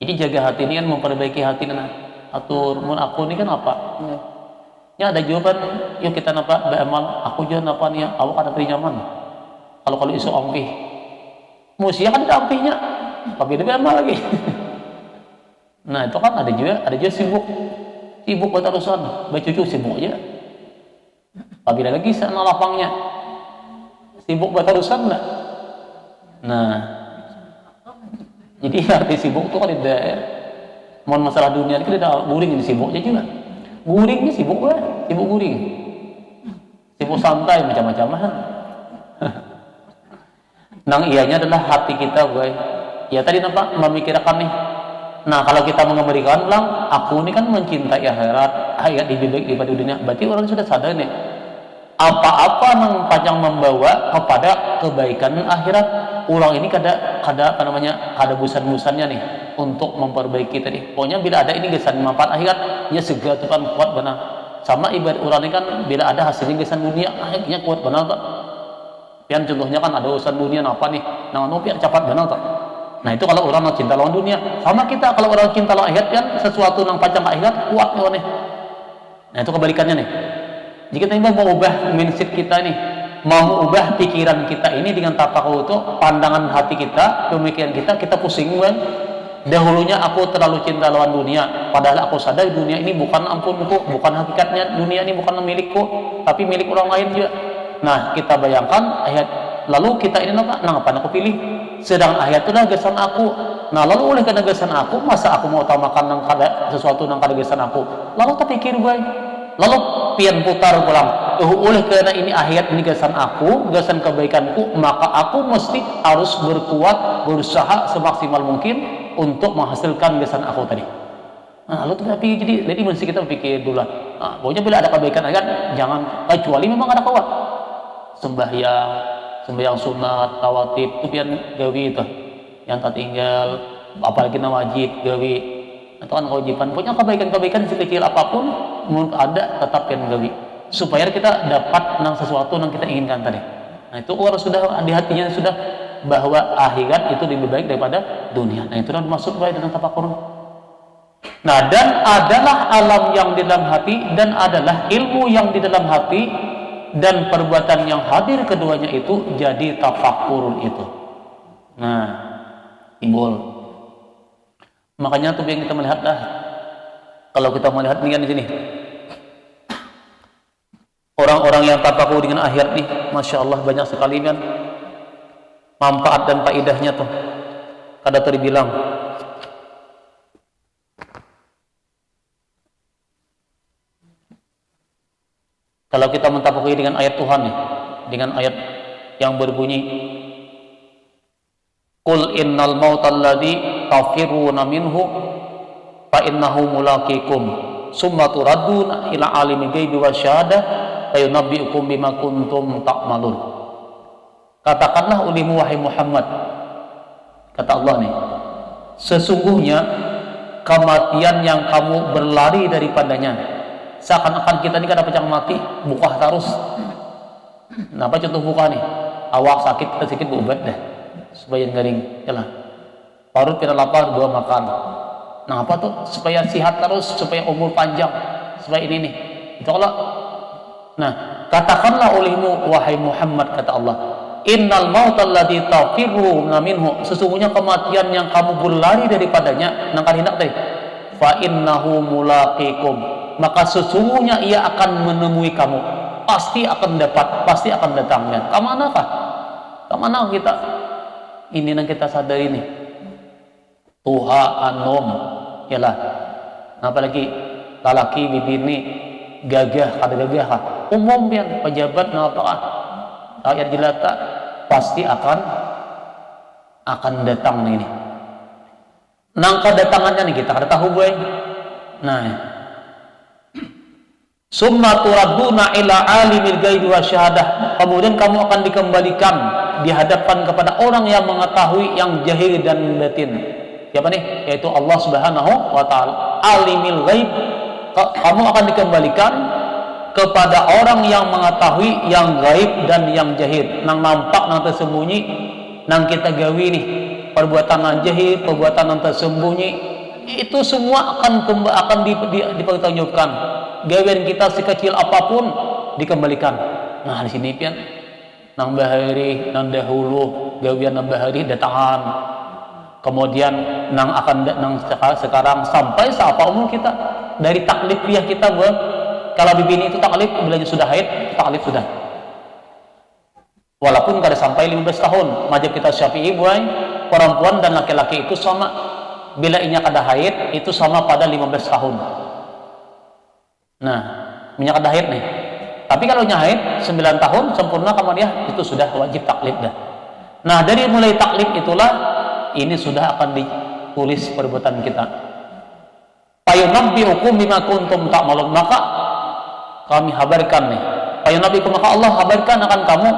Speaker 1: Jadi jaga hati ini kan memperbaiki hati ini. Atur mun aku ini kan apa? Ya ada jawaban. Yuk kita napa beramal. Aku juga napa nih awak ada tapi nyaman. Kalau isu ampih, musia kan ada ampihnya, tapi dia beramal lagi. Nah itu kan ada juga sibuk buat urusan, baik cucu sibuk aja. Apabila lagi sana lapangnya sibuk buat urusan enggak. Nah jadi arti sibuk itu kan tidak mau masalah dunia kita tidak guring ini sibuk aja juga. Guring ini sibuk lah, sibuk guring, sibuk santai macam-macam kan. Nang ianya adalah hati kita gue. Ya tadi nampak memikirkan nih. Nah kalau kita mengembalikan bilang aku ini kan mencintai akhirat, ayat lebih baik daripada dunia. Berarti orang sudah sadar nih. Apa-apa yang panjang membawa kepada kebaikan akhirat. Ulang ini kada busan-busannya nih untuk memperbaiki tadi. Pokoknya bila ada ini gesan manfaat akhirat, ya segera tuhan kuat benar. Sama ibarat orang ini kan bila ada hasilnya gesan dunia, akhirnya kuat benar tak? Pian contohnya kan ada urusan dunia apa nih? Nah, pian cepat benar tak? Nah itu kalau orang yang cinta lawan dunia, sama kita kalau orang cinta lawan akhirat kan sesuatu yang panjang akhirat kuat nih. Nah itu kebalikannya nih. Jika kita mau ubah mindset kita nih, mau ubah pikiran kita ini dengan tapaku itu, pandangan hati kita, pemikiran kita pusing kan. Dahulunya aku terlalu cinta lawan dunia, padahal aku sadar dunia ini bukan ampunku, bukan hakikatnya, dunia ini bukan milikku, tapi milik orang lain juga. Nah kita bayangkan ayat, lalu kita ini apa aku pilih, sedang ayat itu gagasan aku. Nah lalu oleh karena gagasan aku, masa aku mau utamakan sesuatu yang gagasan aku, lalu terpikir gue, lalu pian putar pulang, oleh karena ini ayat ini gagasan aku, gagasan kebaikanku, maka aku mesti harus berkuat, berusaha semaksimal mungkin untuk menghasilkan gagasan aku tadi. Nah lalu tapi jadi mesti kita pikir dulu lah. Nah, pokoknya bila ada kebaikan ayat, jangan, kecuali memang ada kawan sembahyang sunat, tawatib itu pian gawi itu yang tak tinggal, apalagi nawajib gawi atau kan kewajiban. Pokoknya kebaikan sekecil apapun menurut ada tetap pian gawi supaya kita dapat sesuatu yang kita inginkan tadi. Nah itu orang sudah di hatinya sudah bahwa akhirat itu lebih baik daripada dunia. Nah itu yang dimaksud baik dengan tafakur. Nah dan adalah alam yang di dalam hati dan adalah ilmu yang di dalam hati dan perbuatan yang hadir keduanya itu jadi tafakur itu. Nah, timbul. Makanya tuh yang kita melihat dah. Kalau kita melihat nih kan di sini, orang-orang yang tafakur dengan akhirat nih, masya Allah banyak sekali kan manfaat dan faedahnya tuh. Kada terbilang. Kalau kita mentafakuri dengan ayat Tuhan nih, dengan ayat yang berbunyi Qul innal mautal ladzi tafiruna minhu fa innahu mulaqikum summa turadduna ila alimil ghaibi wasyahadah fa yunabbiukum bima kuntum ta'malun. Katakanlah ulimu wahai Muhammad, kata Allah nih, sesungguhnya kematian yang kamu berlari daripadanya, seakan-akan kita ini kan apa yang mati, buka terus. Nah, apa contoh buka nih? Awak sakit, kita sedikit berobat dah, supaya garing, yalah. Parut kita lapar, dua makan. Nah, apa tuh? Supaya sehat terus, supaya umur panjang, supaya ini nih. Itu kalau. Nah, katakanlah olehmu wahai Muhammad, kata Allah, innal mautal ladzi tafiruna minhu, sesungguhnya kematian yang kamu berlari daripadanya, nang hendak tadi. Fa innahu mulaqikum, maka sesungguhnya ia akan menemui kamu, pasti akan dapat, pasti akan datangnya. Kemanakah? Kemana kita? Ini yang kita sadari ini. Tuha anom, yalah. Apalagi lalaki bibini gagah, kada gagah. Umum yang pejabat apakah? Rakyat jelata pasti akan datang ini. Nang kedatangannya nih kita kada tahu gue. Nah, Summa turadduna ila alimil ghaibi wasyahadah. Kemudian kamu akan dikembalikan, dihadapkan kepada orang yang mengetahui yang zahir dan batin. Siapa nih? Yaitu Allah Subhanahu wa taala. Alimil ghaib. Kamu akan dikembalikan kepada orang yang mengetahui yang gaib dan yang zahir. Nang nampak, nang tersembunyi, nang kita gawi nih. Perbuatan yang zahir, perbuatan yang tersembunyi, itu semua akan dipertanggungjawabkan. Gawean kita sekecil apapun dikembalikan. Nah di sini pian nang bahari nang dahulu gawean nang bahari datangan, kemudian nang sekarang sampai seapa umur kita dari taklif pihak kita buat kalau bibini itu taklif bilanya sudah haid taklif sudah walaupun kada sampai 15 tahun mazhab kita Syafi'i buat perempuan dan laki-laki itu sama bila inya kada haid itu sama pada 15 tahun. Nah, minyak haid nih. Tapi kalau haid 9 tahun sempurna kemudian itu sudah wajib taklif dah. Nah, dari mulai taklif itulah ini sudah akan ditulis perbuatan kita. Fayunabbi'ukum bima kuntum ta'malun. Maka kami habarkan nih. Fayunabbi'ukum maka Allah habarkan akan kamu.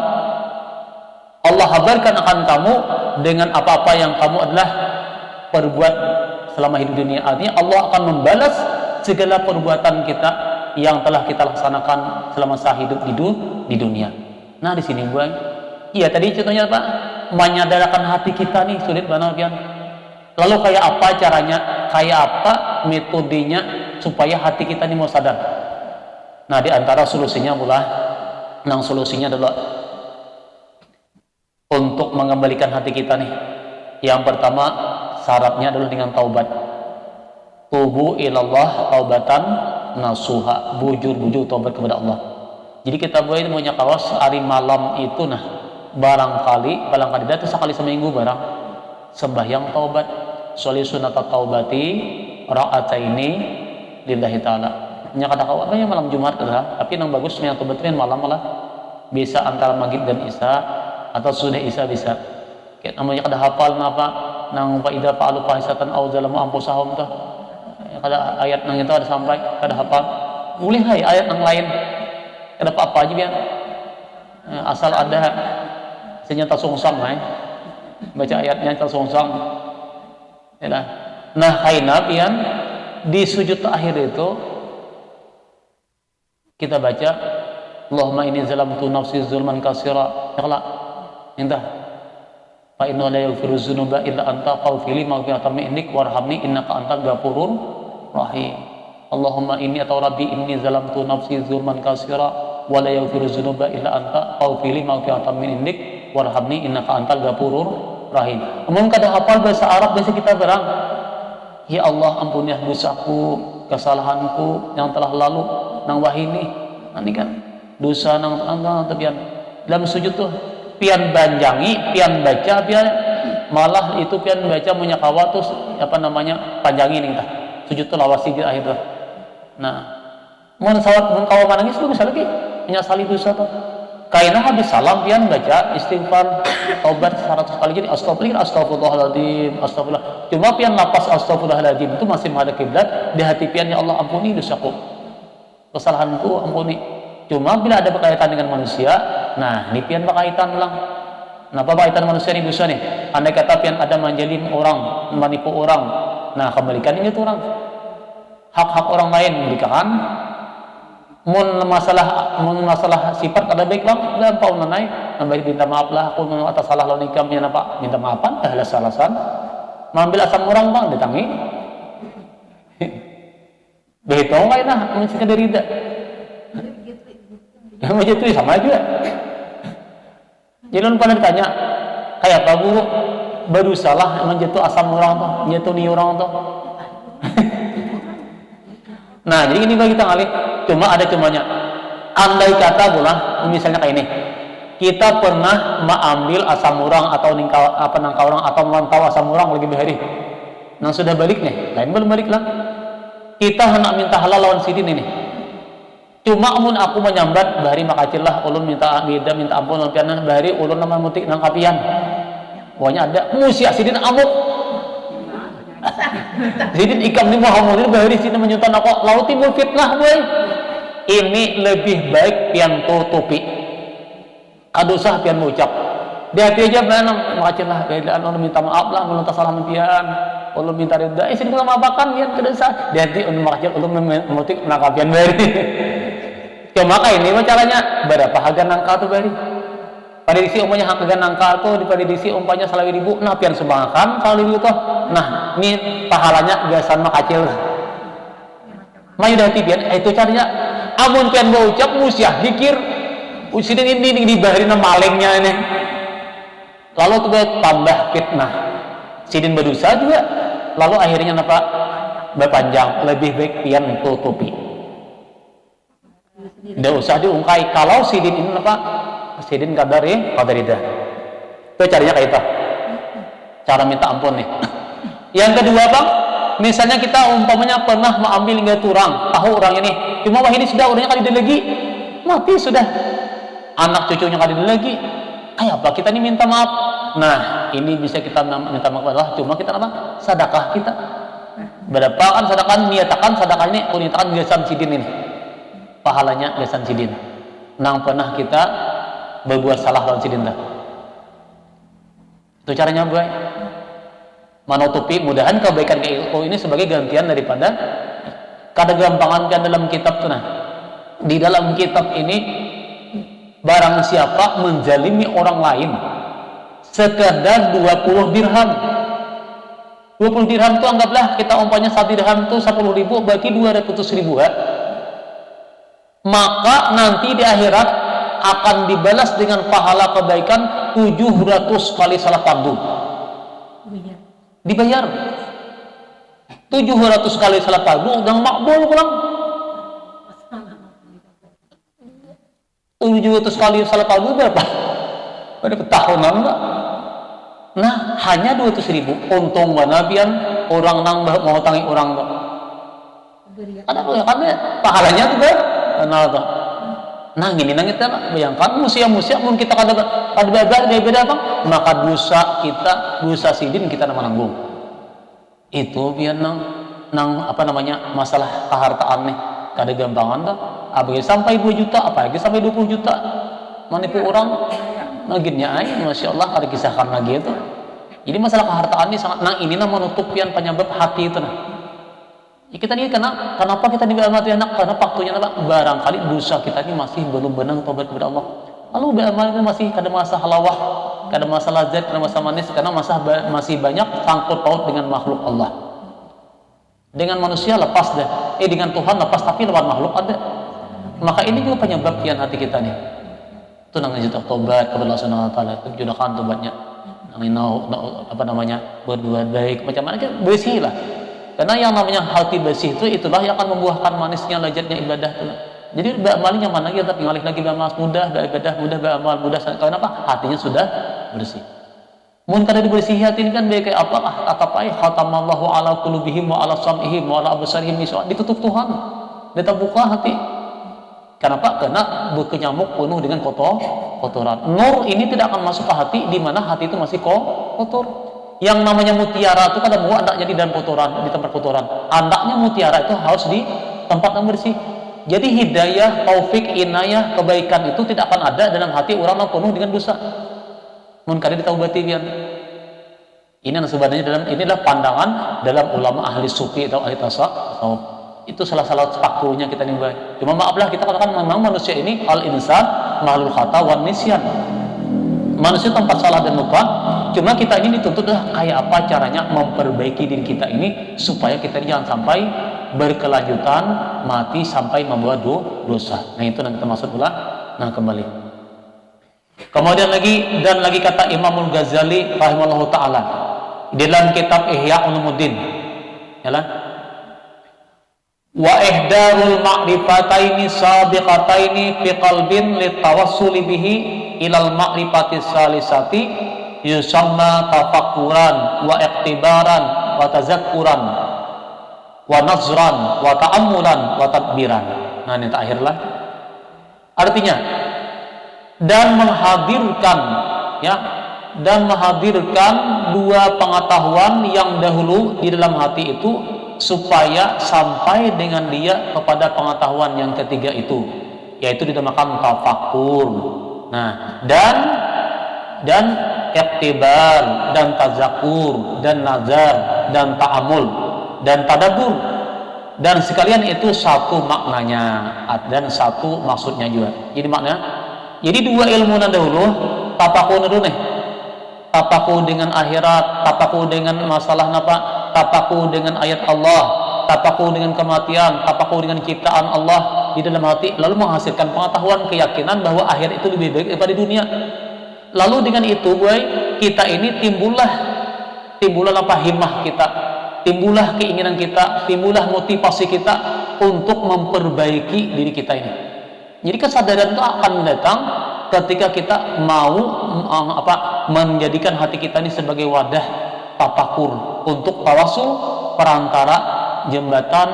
Speaker 1: Allah habarkan akan kamu dengan apa-apa yang kamu adalah perbuat selama hidup dunia. Artinya Allah akan membalas segala perbuatan kita yang telah kita laksanakan selama sah hidup di dunia. Nah di sini buang. Iya tadi contohnya Pak, menyadarkan hati kita nih sulit banget kan. Lalu kayak apa caranya? Kayak apa metodenya supaya hati kita ini mau sadar? Nah di antara solusinya pula, solusinya adalah untuk mengembalikan hati kita nih. Yang pertama syaratnya adalah dengan taubat. Tubu ilallah taubatan nasuha, bujur taubat kepada Allah. Jadi kita boleh punya kawas hari malam itu barangkali itu sekali seminggu barang sembahyang taubat sholli sunat taubati ra'ataini lillahi ta'ala. Nya kata kawan banyak malam Jumat tapi yang bagus yang taubat malam malah bisa antara maghrib dan isya atau sudah isya bisa. Kayak namanya kada hafal napa nang fa idza fa'alu fahisatan aw zalamu anfusahum tuh. Kada ayat nang itu ada sampai kada hafal. Boleh hai ayat yang lain. Kada apa-apa aja biar asal ada senyata songsang baca ayatnya tersongsang. Ya. Nah, kaina pian di sujud akhir itu kita baca Allahumma inni zalamtu nafsi zulman katsira. Ikhlas. Minta fa inna la yaghfiru dzunuba illa anta faghfirli maghfiratan minnik warhamni innaka antal ghafurur rahim. Allahumma inni atau rabbi inni zalamtu nafsi zulman katsira wa la yaghfiru dzunuba illa anta faghfirli maghfiratan minnik warhamni innaka antal ghafurur rahim. Umum kada hafal bahasa Arab biasa kita berang. Ya Allah ampuni dosaku, kesalahanku yang telah lalu nang wahini. Nanti kan dosa nang tepian dalam sujud tuh pian banjangi, pian baca, pian malah itu pian baca munyakawa terus panjangi nih sujud tuh lawasi di akhir tuh. Nah, mun kawa manangis lu bisa lagi menyesali dosa tuh. Kaina habis salam pian baca istighfar taubat 100 kali jadi astagfirullahaladzim. Cuma pian lapas astagfirullahaladzim itu masih menghadap kiblat di hati pian ya Allah ampuni dosaku. Kesalahanku ampuni. Cuma bila ada berkaitan dengan manusia, nah ini pian berkaitan lang. Kenapa berkaitan manusia ini dosa nih? Andai kata pian ada menjalim orang, menipu orang, nah kembalikan ini tuh orang. Hak-hak orang lain berikan. Mun masalah sifat kada baik lang, gampang nanai, nambahin minta maaf lah, aku atas salah lawan ikam ya napa, minta maafan, dah alasan. Mengambil asam orang bang, datangi. Begitu lain lah, mencegah dari ida. Yang begitu sama aja. Jadi pada ditanya, kayak apa guru baru salah menjatuh asam orang tuh, menjatuh ni orang tuh. Nah, jadi ini bagi kita ngalih. Cuma ada cumanya. Andai kata pula, misalnya kayak ini, kita pernah mengambil asam orang atau nangka orang atau memantau asam orang lagi behari. Nah sudah balik nih, lain belum balik lah. Kita hendak minta halal lawan sidin ini. Cuma amun aku menyambat bahari makacil lah, ulun minta beda minta ampun lawan pianan bahari ulun nama mutik nang kapian. Pokoknya ada musia sidin amuk. Sidin ikam ni Muhammad ini bahari sidin menyutan aku laut timbul fitnah boy. ini lebih baik pian tutupi. Kadusah pian mengucap. Di hati aja benar makacillah beda Allah minta maaf lah meminta salah pian. Allah minta ridha. Sini kalau maafkan pian kadusah. Di hati Allah makacil Allah memutik nangkapian bari. Cuma kayak ini mah caranya berapa harga nangka tuh bari. Pada disi umpanya harga nangka tuh pada disi umpanya 1.000. Nah pian sumbangakan 1.000 tuh. Nah ini pahalanya biasa makacil. Mayu dati pian itu caranya amun pian mau ucap musyah dikir usidin ini dibaharin malingnya ini lalu tuh tambah fitnah sidin berdosa juga lalu akhirnya apa berpanjang lebih baik pian tutupi tidak usah diungkai kalau sidin ini apa sidin kadaridah itu caranya kayak itu cara minta ampun nih yang kedua bang misalnya kita umpamanya pernah mengambil hingga turang, tahu orang ini, cuma wah ini sudah orangnya kali lagi, mati sudah, anak cucunya kali lagi, kayak apa kita ini minta maaf? Nah ini bisa kita minta maaf adalah cuma kita apa? Sedekah kita, berapa kan sedekah niatakan sedekah ini, niatakan gasan sidin ini, pahalanya gasan sidin, nang pernah kita berbuat salah lawan sidin dah, itu caranya boy. Menutupi mudahan kebaikan ini sebagai gantian daripada kada gampangan kan dalam kitab tuh nah di dalam kitab ini barang siapa menjalimi orang lain sekadar 20 dirham 20 dirham itu anggaplah kita umpamanya 1 dirham itu 10.000 berarti 200.000 maka nanti di akhirat akan dibalas dengan pahala kebaikan 700 kali salat fardu dibayar 700 kali salat fardu dan makbul pulang 700 kali salat fardu berapa? Pada tahunan enggak? Nah hanya 200.000 untung wanabian orang nang mau tangi orang tuh ada kan pahalanya tuh kan nah gini nang kita bayangkan musia-musia mungkin kita kada beda bang maka dosa kita dosa sidin kita menanggung itu biar nang apa namanya masalah kehartaan nih kada gampangan dah apalagi sampai 2 juta apalagi sampai 20 juta menipu orang naginnya ay masya Allah ada kisahkan lagi itu jadi masalah kehartaan ini sangat ini menutup pian penyebab hati itu nah ya kita ini kenapa kita diamal anak karena waktunya apa barangkali dosa kita ini masih belum benar tobat kepada Allah lalu beramal itu masih kada masa halawah kada masa lazat kada masa manis karena masih banyak sangkut paut dengan makhluk Allah dengan manusia lepas dah dengan Tuhan lepas tapi lawan makhluk ada maka ini juga penyebab pian hati kita nih itu namanya tobat kepada Allah Subhanahu wa taala itu judahkan tobatnya apa namanya berbuat baik macam mana bersih lah karena yang namanya hati bersih itu itulah yang akan membuahkan manisnya lezatnya ibadah itu. Jadi beramal yang mana lagi tapi ngalih lagi beramal mudah beribadah mudah beramal mudah karena apa hatinya sudah bersih. Mun kada dibersih hati ini kan kayak apa katapai khatamallahu ala qulubihim wa ala sam'ihim wa ala absarihim ditutup Tuhan. Dia buka hati. Kenapa? Karena berkenyamuk penuh dengan kotoran. Nur ini tidak akan masuk ke hati di mana hati itu masih kotor. Yang namanya mutiara itu kadang mau andak jadi dan kotoran di tempat kotoran. Andaknya mutiara itu harus di tempat yang bersih. Jadi hidayah, taufik, inayah, kebaikan itu tidak akan ada dalam hati orang yang penuh dengan dosa. Mun kada ditaubati pian. Ini sebenarnya inilah pandangan dalam ulama ahli sufi atau ahli tasawuf. Itu salah faktornya kita nimba. Cuma maaflah kita katakan memang manusia ini al-insan makhluk khata wan nisyan. Manusia tempat salah dan lupa. Cuma kita ini dituntutlah kayak apa caranya memperbaiki diri kita ini supaya kita jangan sampai berkelanjutan mati sampai membuat dosa. Nah itu yang kita maksud pula. Nah kembali. Kemudian lagi kata Imamul Ghazali rahimahullah taala dalam kitab Ihya Ulumuddin, yalah. Wa ihdarul ma'rifataini sabiqataini fi qalbin litawassuli bihi ilal ma'rifati salisati yusamma tafakkuran wa iqtibaran wa tazakkuran wa nazran wa ta'ammulan wa tadbiran. Nah ini terakhirlah artinya dan menghadirkan dua pengetahuan yang dahulu di dalam hati itu supaya sampai dengan dia kepada pengetahuan yang ketiga itu, yaitu dinamakan tafakur. Nah, dan iktibar, dan tazakur, dan nazar, dan ta'amul, dan tadabbur, dan sekalian itu satu maknanya dan satu maksudnya juga. Jadi makna, jadi dua ilmu dahulu, tafakur dulu nih, tafakur dengan akhirat, tafakur dengan masalah apa, tafakur dengan ayat Allah, tafakur dengan kematian, tafakur dengan ciptaan Allah di dalam hati, lalu menghasilkan pengetahuan, keyakinan bahwa akhir itu lebih baik daripada dunia. Lalu dengan itu, kita ini timbullah apa, himmah kita, timbullah keinginan kita, timbullah motivasi kita untuk memperbaiki diri kita ini. Jadi kesadaran itu akan datang ketika kita mau menjadikan hati kita ini sebagai wadah tafakur untuk tawasul, perantara jembatan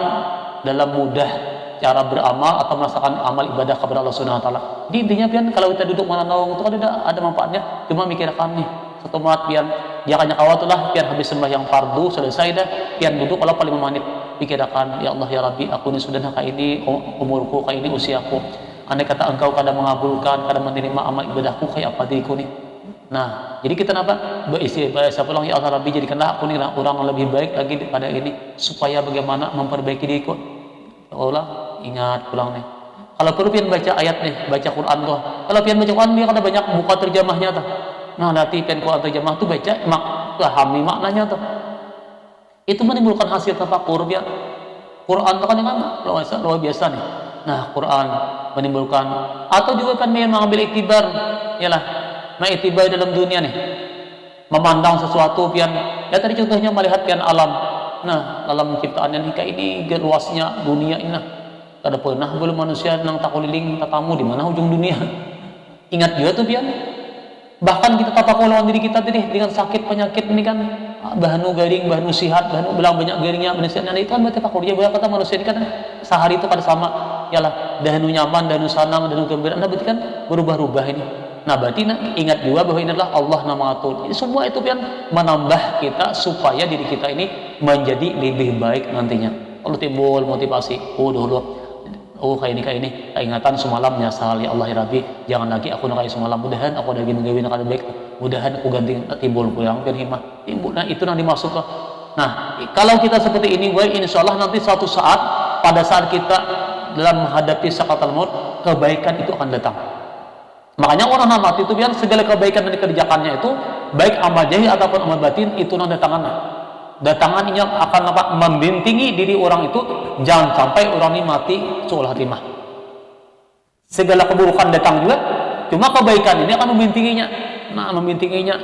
Speaker 1: dalam mudah cara beramal atau melaksanakan amal ibadah kepada Allah Subhanahu wa taala. Di intinya pian kalau kita duduk menanong itu kan ada manfaatnya, cuma mikirkan nih satu menit pian jangan kawatulah pian habis sembahyang fardu selesai dah pian duduk kalau paling 5 menit pikirkan, ya Allah ya Rabbi, aku ini sudah kayak ini umurku, kayak ini usiaku, andai kata engkau kadang mengabulkan, kadang menerima amal ibadahku, kayak apa diriku nih. Nah, jadi kita berisi bahasa pulang, ya Allah Rabbi, jadikanlah aku ini orang yang lebih baik lagi daripada ini, supaya bagaimana memperbaiki diriku. Ya Allah, ingat pulang nih. Kalau perlu pian baca ayat nih, baca Quran tuh. Kalau pian baca Quran dia kan banyak buka terjemahnya tuh. Nah, nanti pian Quran terjemah tuh baca pahami maknanya tuh. Itu menimbulkan hasil tafakur biar Quran tuh kan luar biasa nih. Nah, Quran menimbulkan, atau juga kan dia mengambil iktibar, yalah, iktibar dalam dunia nih. Memandang sesuatu pian, ya tadi contohnya melihat pian alam. Nah, dalam ciptaannya nih kayak ini luasnya dunia ini. Kada pernah belum manusia nang takuliling tatamu di mana ujung dunia. Ingat juga tuh pian. Bahkan kita tafakur lawan diri kita tadi dengan sakit penyakit ini kan bahanu garing, bahanu sihat, bahanu belang banyak garingnya, manusia itu kan berarti tafakur dia bahwa kata manusia ini kan sehari itu kada sama. Yalah, dahanu nyaman, dahanu sanang, dahanu gembira. Nah, berarti kan berubah-ubah ini. Nah, berarti ingat juga bahwa ini adalah Allah nama Atul. Semua itu kan menambah kita supaya diri kita ini menjadi lebih baik nantinya. Kalau timbul motivasi, kayak ini, ingatan semalam nyasal, ya Allah ya Rabbi, jangan lagi aku nak kayak semalam, mudahan aku lagi menggawe nak baik, mudahan aku ganti timbul pulang biar himah. Timbul, nah itu yang dimaksud. Nah, kalau kita seperti ini, insya Allah nanti suatu saat, pada saat kita dalam menghadapi sakaratul maut, kebaikan itu akan datang. Makanya orang mati itu biar segala kebaikan yang dikerjakannya itu baik amal zahir ataupun amal batin itu nanti datangan ini akan membintingi diri orang itu, jangan sampai orang ini mati su'ul khatimah. Segala keburukan datang juga, cuma kebaikan ini akan membintinginya. Nah, membintinginya.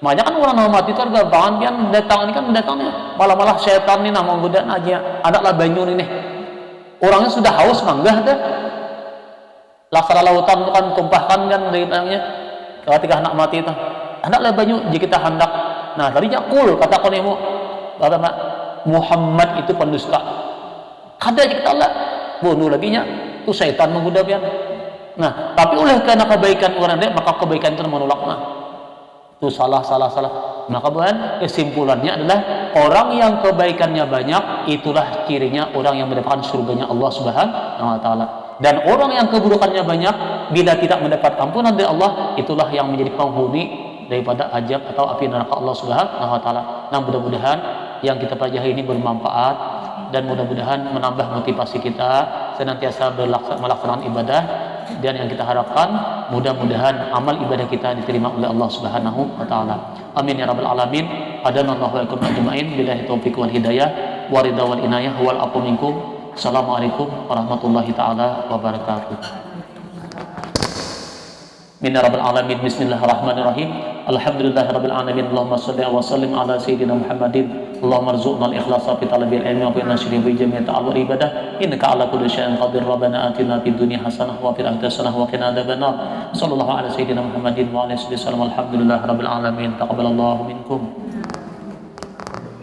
Speaker 1: Makanya kan orang mati itu harga banget kan datang ini kan datangnya malah setan ini mau godaan aja. Ada lah banyu ini. Orangnya sudah haus manggah dah. Laksana lautan itu kan tumpahkan kan dari tangannya ketika anak mati itu hendaklah banyu jika kita hendak. Nah tadinya kata konemu kata Muhammad itu pendusta, kada jika Allah bunuh lagi nya itu syaitan menggoda pian. Nah tapi oleh karena kebaikan orang dia maka kebaikan itu menolaknya. Itu salah. Maka kesimpulannya adalah orang yang kebaikannya banyak itulah cirinya orang yang mendapatkan surganya Allah Subhanahu wa taala. Dan orang yang keburukannya banyak bila tidak mendapat ampunan dari Allah, itulah yang menjadi penghuni daripada azab atau api neraka Allah Subhanahu wa taala. Nah, mudah-mudahan yang kita pelajari ini bermanfaat dan mudah-mudahan menambah motivasi kita senantiasa melaksanakan ibadah, dan yang kita harapkan mudah-mudahan amal ibadah kita diterima oleh Allah Subhanahu wa taala. Amin ya rabbal alamin. Hadanallahu wa iyyakum ajmain billahi taufiq wal hidayah wa ridha wal inayah wal afu minkum. Assalamualaikum warahmatullahi ta'ala wabarakatuh. Min rabbil alamin. Bismillahirrahmanirrahim. Alhamdulillahi rabbil alamin. Allahumma shalli wa sallim ala sayyidina Muhammadin. Allahumma arzuqna al-ikhlasa fi talabil ilmi wa fi nashri bi jami' ta'awul ibadah. Innaka ala kulli syai'in qadir. Rabbana atina fid dunya hasanah wa fil akhirati hasanah wa qina adzabannar. Sallallahu ala sayyidina Muhammadin wa ala alihi wasallam. Alhamdulillahi rabbil alamin. Taqabbalallahu minkum.